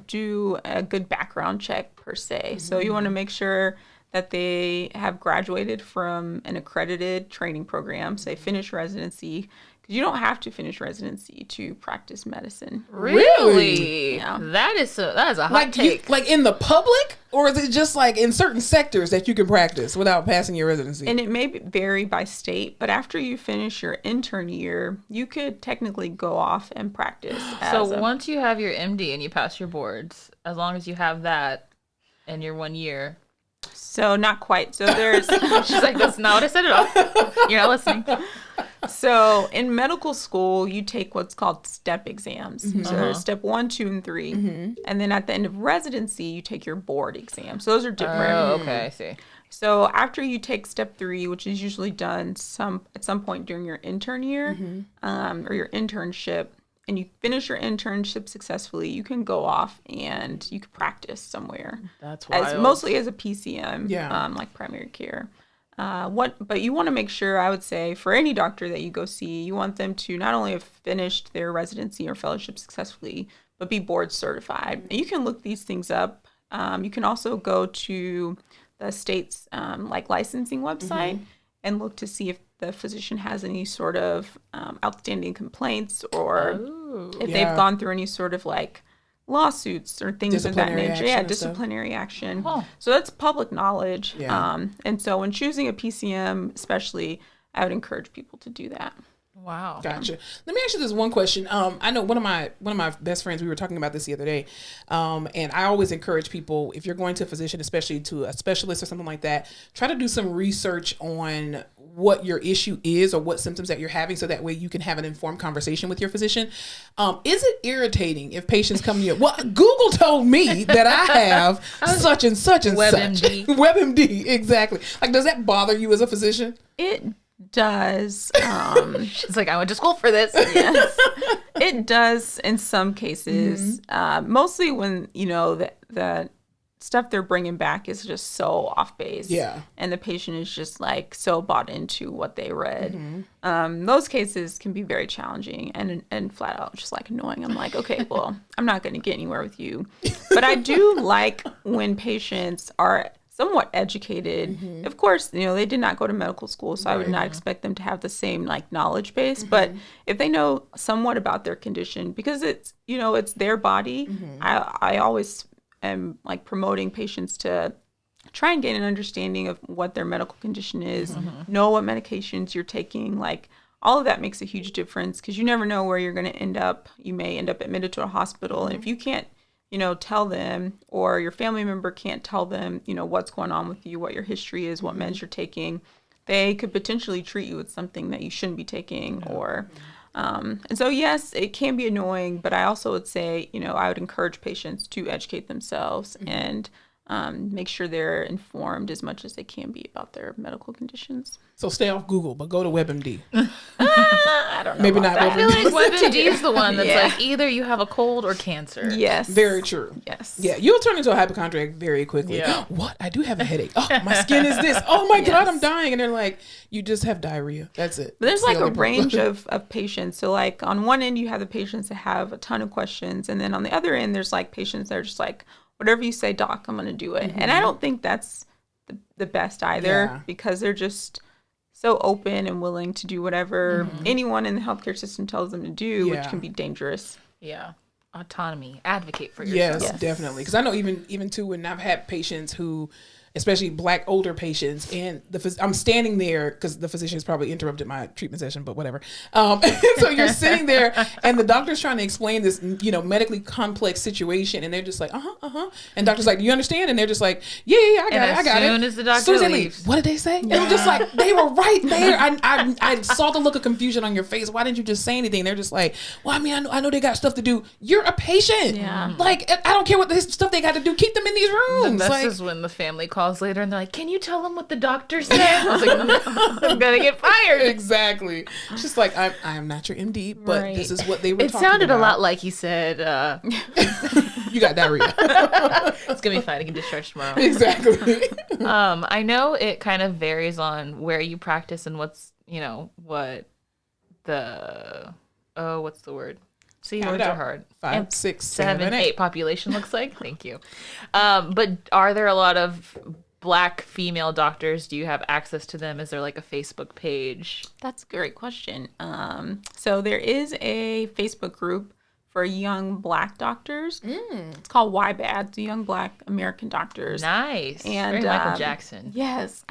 do a good background check per se. So you want to make sure that they have graduated from an accredited training program, say finish residency, because you don't have to finish residency to practice medicine. Really? Yeah. That is a hot take. Like in the public, or is it just like in certain sectors that you can practice without passing your residency? And it may vary by state, but after you finish your intern year, you could technically go off and practice. Once you have your MD and you pass your boards, as long as you have that in your 1 year. So not quite. So there's... She's like, that's not what I said at all. You're not listening. So in medical school, you take what's called step exams. So there's step 1, 2, and 3. And then at the end of residency, you take your board exam. So those are different. Oh, okay, I see. So after you take step 3, which is usually done at some point during your intern year or your internship, and you finish your internship successfully, you can go off and you can practice somewhere. That's wild. Mostly as a PCM, Yeah. like primary care. But you want to make sure, I would say, for any doctor that you go see, you want them to not only have finished their residency or fellowship successfully, but be board certified. And you can look these things up. You can also go to the state's licensing website and look to see if the physician has any sort of outstanding complaints or if they've gone through any sort of like lawsuits or things of that nature. Yeah, disciplinary action. Oh. So that's public knowledge. Yeah. And so when choosing a PCM, especially, I would encourage people to do that. Wow. Gotcha. Let me ask you this one question. I know one of my best friends, we were talking about this the other day. And I always encourage people, if you're going to a physician, especially to a specialist or something like that, try to do some research on what your issue is or what symptoms that you're having, so that way you can have an informed conversation with your physician. Is it irritating if patients come to you? Well, Google told me that I have such and such and WebMD. such. WebMD, exactly. Like, does that bother you as a physician? It does. She's like, I went to school for this. Yes, it does in some cases. Mostly when the stuff they're bringing back is just so off base. Yeah, and the patient is just like so bought into what they read. Those cases can be very challenging and flat out just like annoying. I'm like, okay, well, I'm not going to get anywhere with you. But I do like when patients are somewhat educated. Of course, they did not go to medical school, so I would not expect them to have the same like knowledge base. But if they know somewhat about their condition, because it's it's their body, I always am like promoting patients to try and gain an understanding of what their medical condition is, know what medications you're taking. Like all of that makes a huge difference, because you never know where you're going to end up. You may end up admitted to a hospital, and if you can't tell them, or your family member can't tell them, what's going on with you, what your history is, what meds you're taking, they could potentially treat you with something that you shouldn't be taking. And so, yes, it can be annoying, but I also would say, I would encourage patients to educate themselves and make sure they're informed as much as they can be about their medical conditions. So stay off Google, but go to WebMD. I don't know. Maybe not I feel WebMD. like WebMD is the one that's Yeah. like either you have a cold or cancer. Yes. Very true. Yes. Yeah, you'll turn into a hypochondriac very quickly. Yeah. What? I do have a headache. Oh, my skin is this. Oh my God, I'm dying. And they're like, you just have diarrhea. That's it. But there's That's like the a only problem. range of patients. So like on one end, you have the patients that have a ton of questions. And then on the other end, there's like patients that are just like, whatever you say, doc, I'm going to do it. And I don't think that's the best either because they're just so open and willing to do whatever anyone in the healthcare system tells them to do, which can be dangerous. Yeah. Autonomy. Advocate for yourself. Yes, definitely. Because I know even too when I've had patients who, especially Black older patients, and I'm standing there because the physician's probably interrupted my treatment session, but whatever. So you're sitting there, and the doctor's trying to explain this, medically complex situation, and they're just like, and doctor's like, do you understand? And they're just like, yeah, I got it. As soon as the doctor Soon as they leaves. leave, what did they say? And I'm just like, they were right there. I saw the look of confusion on your face. Why didn't you just say anything? They're just like, well, I mean, I know they got stuff to do. You're a patient. Yeah. Like, I don't care what this stuff they got to do. Keep them in these rooms. The best Like, is when the family calls later and they're like, can you tell them what the doctor said? I was like, I'm gonna get fired. exactly. It's just like, I am not your MD, but Right. this is what they were It talking sounded about. a lot like he said, You got diarrhea. it's gonna be fine, I can discharge tomorrow. Exactly. I know it kind of varies on where you practice and what's, what the, what's the word? See, Count words it are out. hard. 5, 6, 7, 8 population looks like. Thank you. But are there a lot of Black female doctors? Do you have access to them? Is there like a Facebook page? That's a great question. So there is a Facebook group for young Black doctors. It's called YBAD, the Young Black American Doctors. Nice. And, Very Michael Jackson. Yes.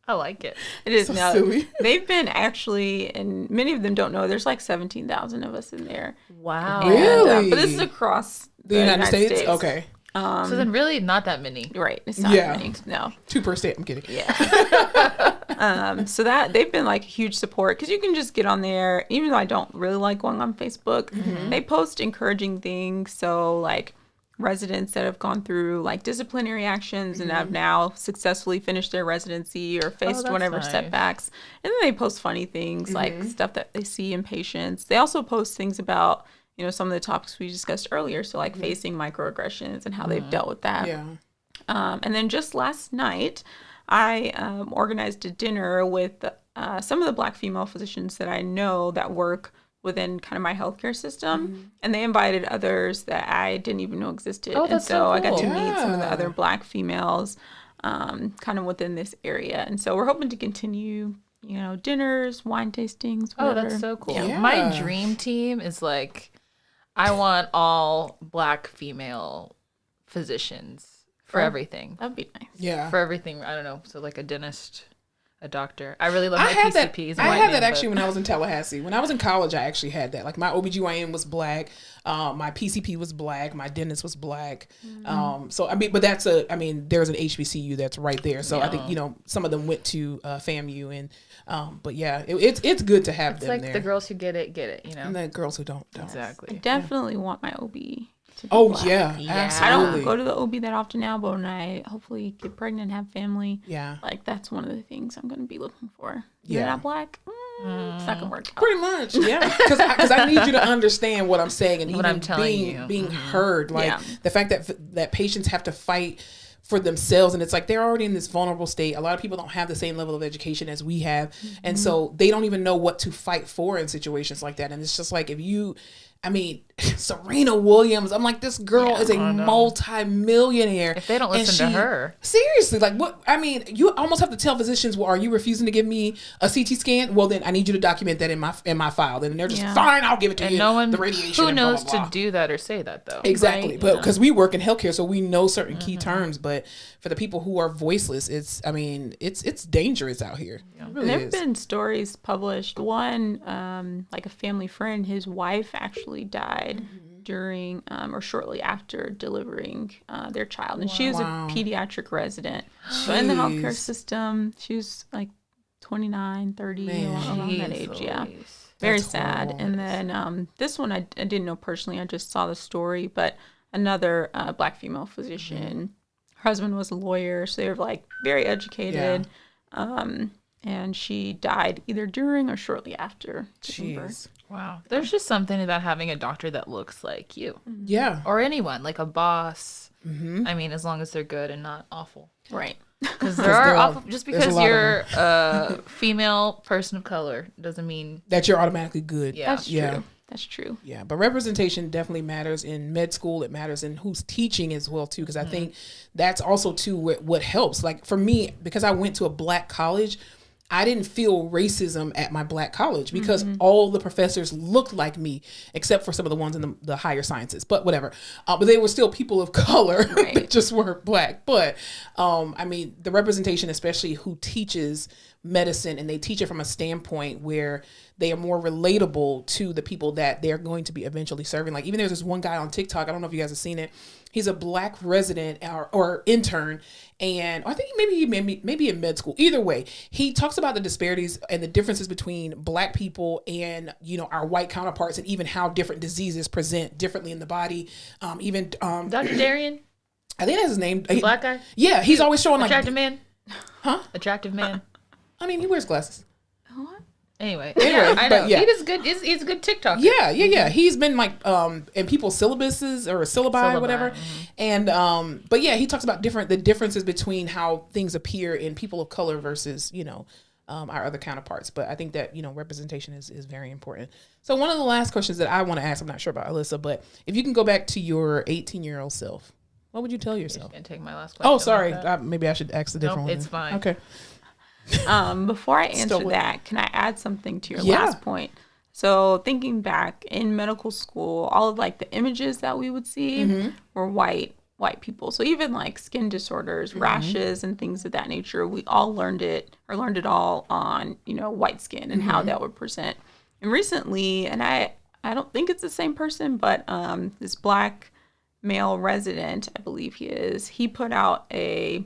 I like it. It is. So now, silly. they've been actually, and many of them don't know, there's like 17,000 of us in there. Wow. And, Really? but this is across The United States? Okay. So then really not that many. Right. It's not Yeah. many. No. 2 per state. I'm kidding. Yeah. So that they've been like a huge support because you can just get on there. Even though I don't really like going on Facebook, they post encouraging things. So like residents that have gone through like disciplinary actions and have now successfully finished their residency or faced that's whatever nice. setbacks. And then they post funny things like stuff that they see in patients. They also post things about, some of the topics we discussed earlier. So like facing microaggressions and how they've dealt with that. Yeah. And then just last night, I organized a dinner with some of the Black female physicians that I know that work within kind of my healthcare system. And they invited others that I didn't even know existed. Oh, And that's so so I got to cool. meet some of the Yeah. other Black females kind of within this area. And so we're hoping to continue, dinners, wine tastings, Oh, whatever. that's so cool. Yeah. My dream team is like, I want all Black female physicians for everything. That'd be nice. Yeah. For everything, I don't know. So like a dentist, a doctor. I really love I my had that. PCPs. I had that actually when I was in Tallahassee. When I was in college, I actually had that. Like my OBGYN was Black, my PCP was Black, my dentist was Black. So I mean, but there's an HBCU that's right there. So I think some of them went to FAMU and but yeah, it's good to have It's them like there. the girls who get it, And the girls who don't. I Exactly. definitely want my OB to be Oh Black. yeah, Yeah. I absolutely. don't go to the OB that often now, but when I hopefully get pregnant and have family, Yeah, like that's one of the things I'm going to be looking for. Yeah. You're not Black? It's not going to work out. pretty much. Yeah, because I need you to understand what I'm saying and What even I'm telling being heard. Like Yeah. the fact that patients have to fight for themselves, and it's like they're already in this vulnerable state. A lot of people don't have the same level of education as we have, and so they don't even know what to fight for in situations like that. And it's just like Serena Williams, I'm like, this girl is a multi-millionaire. If they don't and listen to her. Seriously, like what? I mean, you almost have to tell physicians, well, are you refusing to give me a CT scan? Well, then I need you to document that in my file. And they're just, Yeah. fine, I'll give it to And you. no one the radiation who and blah, knows blah, blah. to do that or say that though. Exactly, Right, but yeah. because we work in healthcare, so we know certain key terms. But for the people who are voiceless, it's dangerous out here. It really There is. have been stories published. One, like a family friend, his wife actually died during or shortly after delivering their child. And she was Wow. a pediatric resident. So in the healthcare Jeez. system, she was like 29, 30, Man. around that age. Yeah. Jeez. Very That's sad. horrible. And then this one I didn't know personally. I just saw the story. But another Black female physician. Her husband was a lawyer, so they were like very educated. And she died either during or shortly after giving birth. Wow. There's just something about having a doctor that looks like you. Yeah. Or anyone, like a boss. I mean, as long as they're good and not awful. Right. Because there are awful, just because you're a female person of color doesn't mean that you're automatically good. Yeah. That's true. That's true. Yeah, but representation definitely matters in med school. It matters in who's teaching as well too, because I think that's also too what helps. Like for me, because I went to a Black college, I didn't feel racism at my Black college because all the professors looked like me, except for some of the ones in the higher sciences, but whatever. But they were still people of color that just weren't Black. But I mean, the representation, especially who teaches medicine, and they teach it from a standpoint where they are more relatable to the people that they're going to be eventually serving. Like even there's this one guy on TikTok, I don't know if you guys have seen it. He's a Black resident or intern, and I think maybe in med school. Either way, he talks about the disparities and the differences between Black people and our white counterparts, and even how different diseases present differently in the body. Dr. Darian? I think that's his name. The Black guy? Yeah, he's always showing Attractive man? Huh? Attractive man. I mean, he wears glasses. What? Anyway, I know. Yeah. He is good. He's a good TikToker. Yeah. He's been like in people's syllabuses or syllabi, whatever. And but yeah, he talks about the differences between how things appear in people of color versus our other counterparts. But I think that representation is very important. So one of the last questions that I want to ask, I'm not sure about Alyssa, but if you can go back to your 18-year-old self, what would you tell yourself? You're gonna take my last question. Oh, sorry. Maybe I should ask the different one. It's fine. Okay. Before I answer that, can I add something to your last point? So thinking back in medical school, all of like the images that we would see were white people. So even like skin disorders, rashes, and things of that nature, we all learned it all on white skin and how that would present. And recently, and I don't think it's the same person, but this Black male resident, I believe he put out a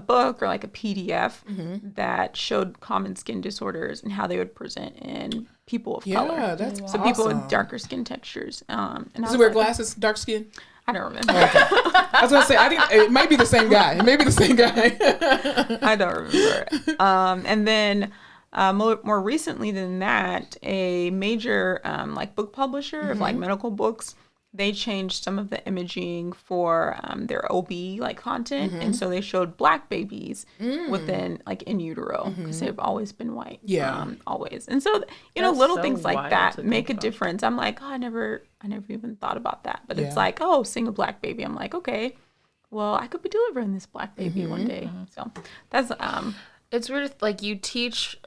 book or like a PDF that showed common skin disorders and how they would present in people of color. Yeah, that's so people with darker skin textures. And does he wear glasses, dark skin? I don't remember. Okay. I was gonna say I think it might be the same guy. I don't remember. And then more recently than that, a major like book publisher of like medical books, they changed some of the imaging for their OB like content, and so they showed Black babies within like in utero because they've always been white, always. And so little things like that make a difference. I'm like, I never even thought about that, but it's like, seeing a Black baby, I'm like, okay, well, I could be delivering this Black baby one day. So that's it's weird. Like you teach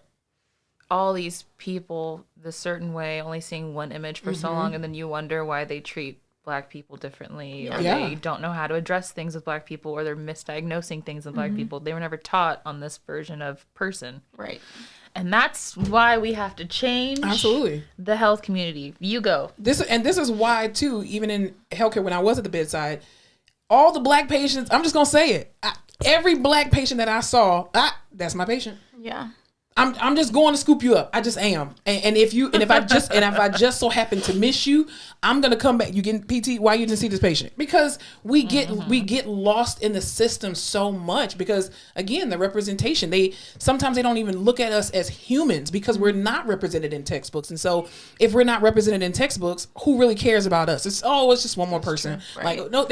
all these people the certain way, only seeing one image for so long, and then you wonder why they treat Black people differently, or they don't know how to address things with Black people, or they're misdiagnosing things with Black people. They were never taught on this version of person. Right. And that's why we have to change the health community. You go. This is why too, even in healthcare when I was at the bedside, all the Black patients, I'm just gonna say it. Every Black patient that I saw, that's my patient. Yeah. I'm just going to scoop you up. I just am. And if I just so happen to miss you, I'm gonna come back. You getting PT? Why you didn't see this patient? Because we get lost in the system so much because again, the representation, sometimes they don't even look at us as humans because we're not represented in textbooks. And so if we're not represented in textbooks, who really cares about us? It's just one more person. Right. Like no,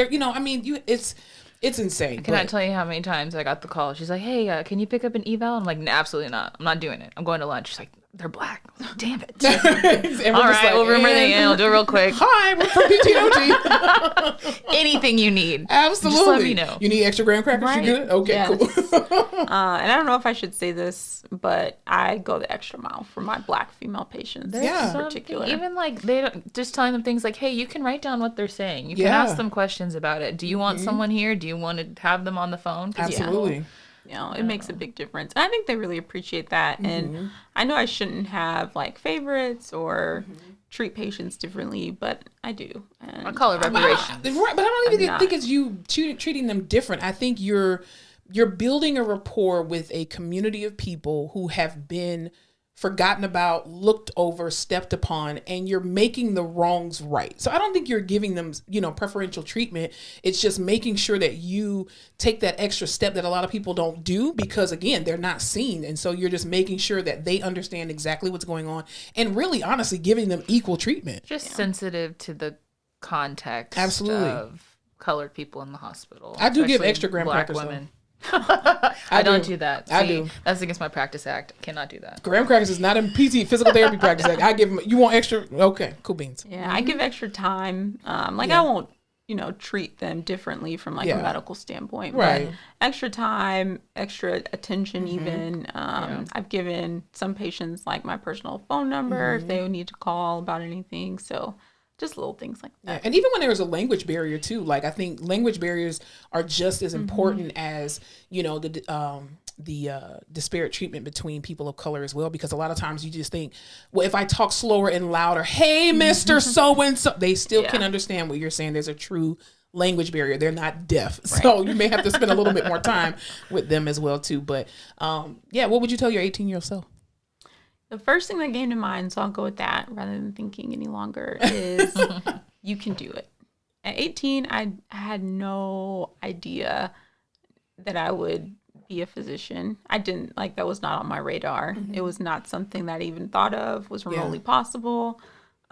it's insane. I cannot tell you how many times I got the call. She's like, hey, can you pick up an eval? I'm like, no, absolutely not. I'm not doing it. I'm going to lunch. She's like, they're Black. I'm like, damn it. All right, we'll remember the end. We'll do it real quick. Hi, we're from PTOT. Anything you need. Absolutely. Just let me know. You need extra graham crackers? Right. You good? Okay, cool. And I don't know if I should say this, but I go the extra mile for my Black female patients in particular. Even like they don't, just telling them things like, hey, you can write down what they're saying. You can ask them questions about it. Do you want someone here? Do you want to have them on the phone? Absolutely. It makes a big difference. I think they really appreciate that. And I know I shouldn't have like favorites or treat patients differently, but I do. And I call it reparations. Right, but I don't even think it's you treating them different. I think you're building a rapport with a community of people who have been forgotten about, looked over, stepped upon, and you're making the wrongs right. So I don't think you're giving them, preferential treatment. It's just making sure that you take that extra step that a lot of people don't do because, again, they're not seen. And so you're just making sure that they understand exactly what's going on and really, honestly, giving them equal treatment. Just sensitive to the context Absolutely. of colored people in the hospital. I do give especially extra graham Black crackers, women. I I don't do that. See, I do. That's against my practice act. I cannot do that. Graham crackers is not in PT physical therapy practice. Like, I give them. You want extra? Okay, cool beans. Yeah, I give extra time. I won't, treat them differently from like a medical standpoint. Right. But extra time, extra attention even. I've given some patients like my personal phone number if they need to call about anything. So just little things like that. Yeah. And even when there's a language barrier too, like I think language barriers are just as important as, the disparate treatment between people of color as well, because a lot of times you just think, well, if I talk slower and louder, hey, Mr. So-and-so, they still can understand what you're saying. There's a true language barrier. They're not deaf. Right. So you may have to spend a little bit more time with them as well too. But what would you tell your 18-year-old self? The first thing that came to mind, so I'll go with that rather than thinking any longer, is you can do it. At 18, I had no idea that I would be a physician. I didn't, that was not on my radar. It was not something that I even thought of was remotely possible.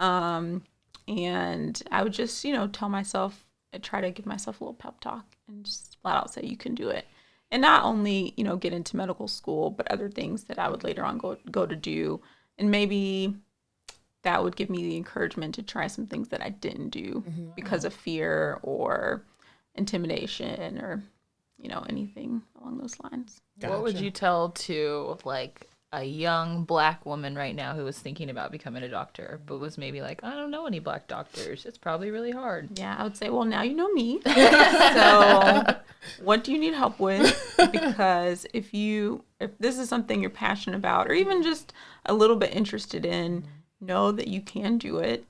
And I would just, tell myself, try to give myself a little pep talk and just flat out say, you can do it. And not only, get into medical school, but other things that I would later on go to do. And maybe that would give me the encouragement to try some things that I didn't do because of fear or intimidation or, anything along those lines. Gotcha. What would you tell to a young Black woman right now who was thinking about becoming a doctor, but was maybe like, I don't know any Black doctors. It's probably really hard. Yeah, I would say, well, now you know me. So what do you need help with? Because if this is something you're passionate about, or even just a little bit interested in, know that you can do it.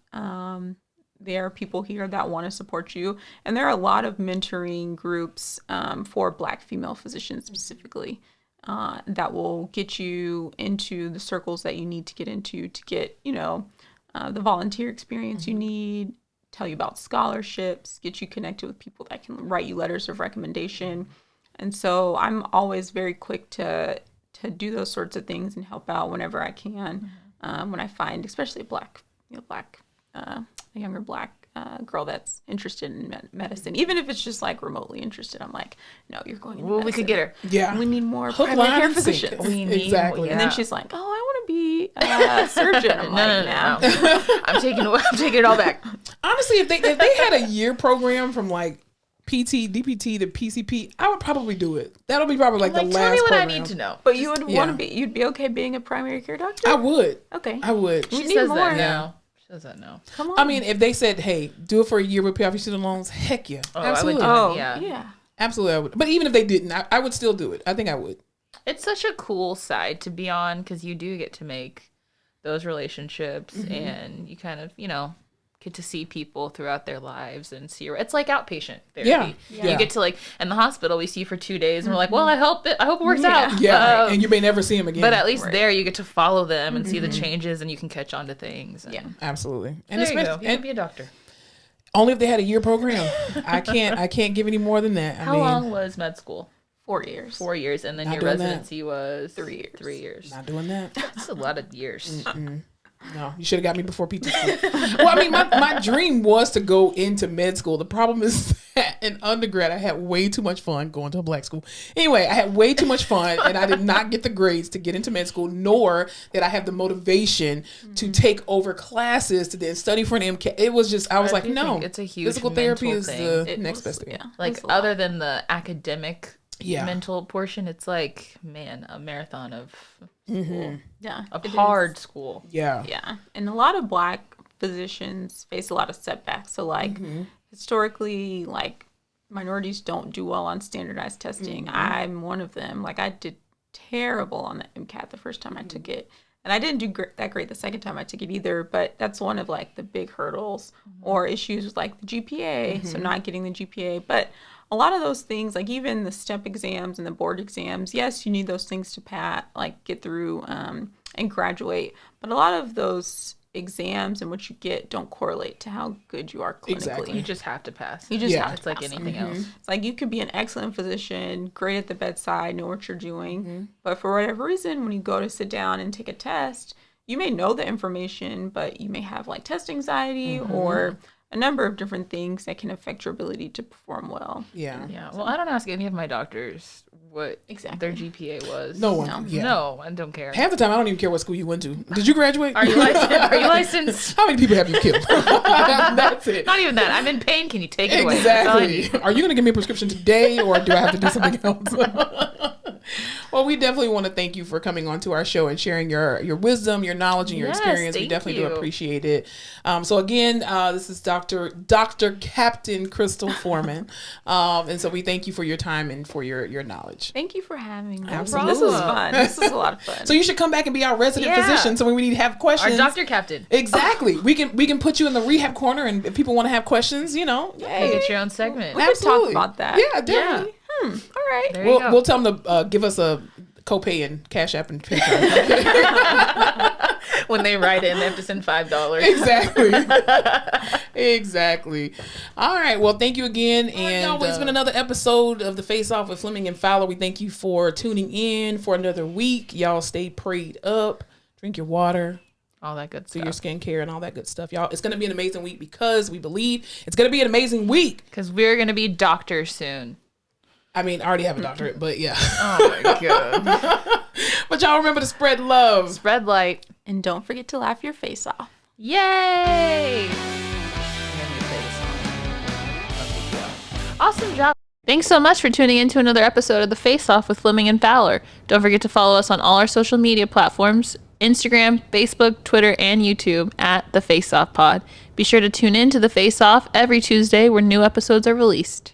There are people here that want to support you. And there are a lot of mentoring groups for Black female physicians specifically. That will get you into the circles that you need to get into to get, the volunteer experience you need, tell you about scholarships, get you connected with people that can write you letters of recommendation. And so I'm always very quick to do those sorts of things and help out whenever I can. When I find, especially a younger Black girl that's interested in medicine, even if it's just remotely interested, I'm like, no, you're going into medicine. We could get her. Yeah, we need more primary care physicians. We need exactly. More, yeah. And then she's like, oh, I want to be a surgeon. I'm no. I'm taking it all back. Honestly, if they had a year program from PT, DPT to PCP, I would probably do it. That'll be probably the last tell me what program. I need to know. But you would want to be, you'd be okay being a primary care doctor? I would. Okay. I would. She says that now. She says that now. Come on. I mean, if they said, hey, do it for a year, we'll pay off your student loans, heck yeah. Oh, absolutely. I would do it, yeah. Absolutely, I would. But even if they didn't, I would still do it. I think I would. It's such a cool side to be on because you do get to make those relationships and you kind of, get to see people throughout their lives and see. It's like outpatient therapy. Yeah. You get to in the hospital, we see you for 2 days and we're like, well, I hope it works out. Yeah. And you may never see them again. But at least there you get to follow them and see the changes and you can catch on to things. Yeah. Absolutely. And there you go. You can be a doctor. Only if they had a year program. I can't give any more than that. How long was med school? 4 years. 4 years. And then Not your doing residency was 3 years. 3 years. Not doing that. That's a lot of years. No, you should have got me before PT school. Well, I mean, my dream was to go into med school. The problem is that in undergrad, I had way too much fun going to a Black school. Anyway, I had way too much fun, and I did not get the grades to get into med school, nor did I have the motivation to take over classes to then study for an MCAT. It was just, I was like, no. It's a huge physical therapy is thing. the next best thing. Yeah, other than the academic mental portion, it's a marathon of school. Yeah. Of hard school. Yeah. Yeah. And a lot of Black physicians face a lot of setbacks. So historically, minorities don't do well on standardized testing. I'm one of them. I did terrible on the MCAT the first time I took it. And I didn't do that great the second time I took it either, but that's one of the big hurdles or issues with the GPA. So not getting the GPA, but a lot of those things, even the STEP exams and the board exams, yes, you need those things to get through and graduate. But a lot of those exams and what you get don't correlate to how good you are clinically. Exactly. You just have to pass. You just have to It's like pass anything else. It's like you could be an excellent physician, great at the bedside, know what you're doing, but for whatever reason, when you go to sit down and take a test, you may know the information, but you may have like test anxiety or a number of different things that can affect your ability to perform well. Yeah. Yeah. Well, I don't ask any of my doctors what Exactly. their GPA was. No one. No. Yeah. No, I don't care. Half the time, I don't even care what school you went to. Did you graduate? Are you licensed? Are you licensed? How many people have you killed? That's it. Not even that. I'm in pain. Can you take it away? That's all I need. Exactly. Are you going to give me a prescription today, or do I have to do something else? Well, we definitely want to thank you for coming on to our show and sharing your wisdom, your knowledge, and your Yes, experience. We thank definitely you. do appreciate it. So again, this is Dr. Captain Crystal Forman. And so we thank you for your time and for your knowledge. Thank you for having me. Absolutely. This was fun. This was a lot of fun. So you should come back and be our resident Yeah. physician. So when we need to have Our questions, doctor captain. exactly, we can put you in the rehab corner, and if people want to have questions, You yay. get your own segment. We could talk about that. Yeah, definitely. All right. There you go. We'll tell them to give us a copay and Cash App and PayPal. When they write in, they have to send $5. Exactly. All right. Well, thank you again. And y'all, it's been another episode of the Face Off with Fleming and Fowler. We thank you for tuning in for another week. Y'all stay prayed up. Drink your water. All that good Do stuff. your skincare and all that good stuff. Y'all, it's going to be an amazing week because we believe it's going to be an amazing week. Because we're going to be doctors soon. I mean, I already have a doctorate, but yeah. Oh my God. But y'all remember to spread love. Spread light. And don't forget to laugh your face off. Yay! Awesome job. Thanks so much for tuning in to another episode of The Face Off with Fleming and Fowler. Don't forget to follow us on all our social media platforms, Instagram, Facebook, Twitter, and YouTube at The Face Off Pod. Be sure to tune in to The Face Off every Tuesday where new episodes are released.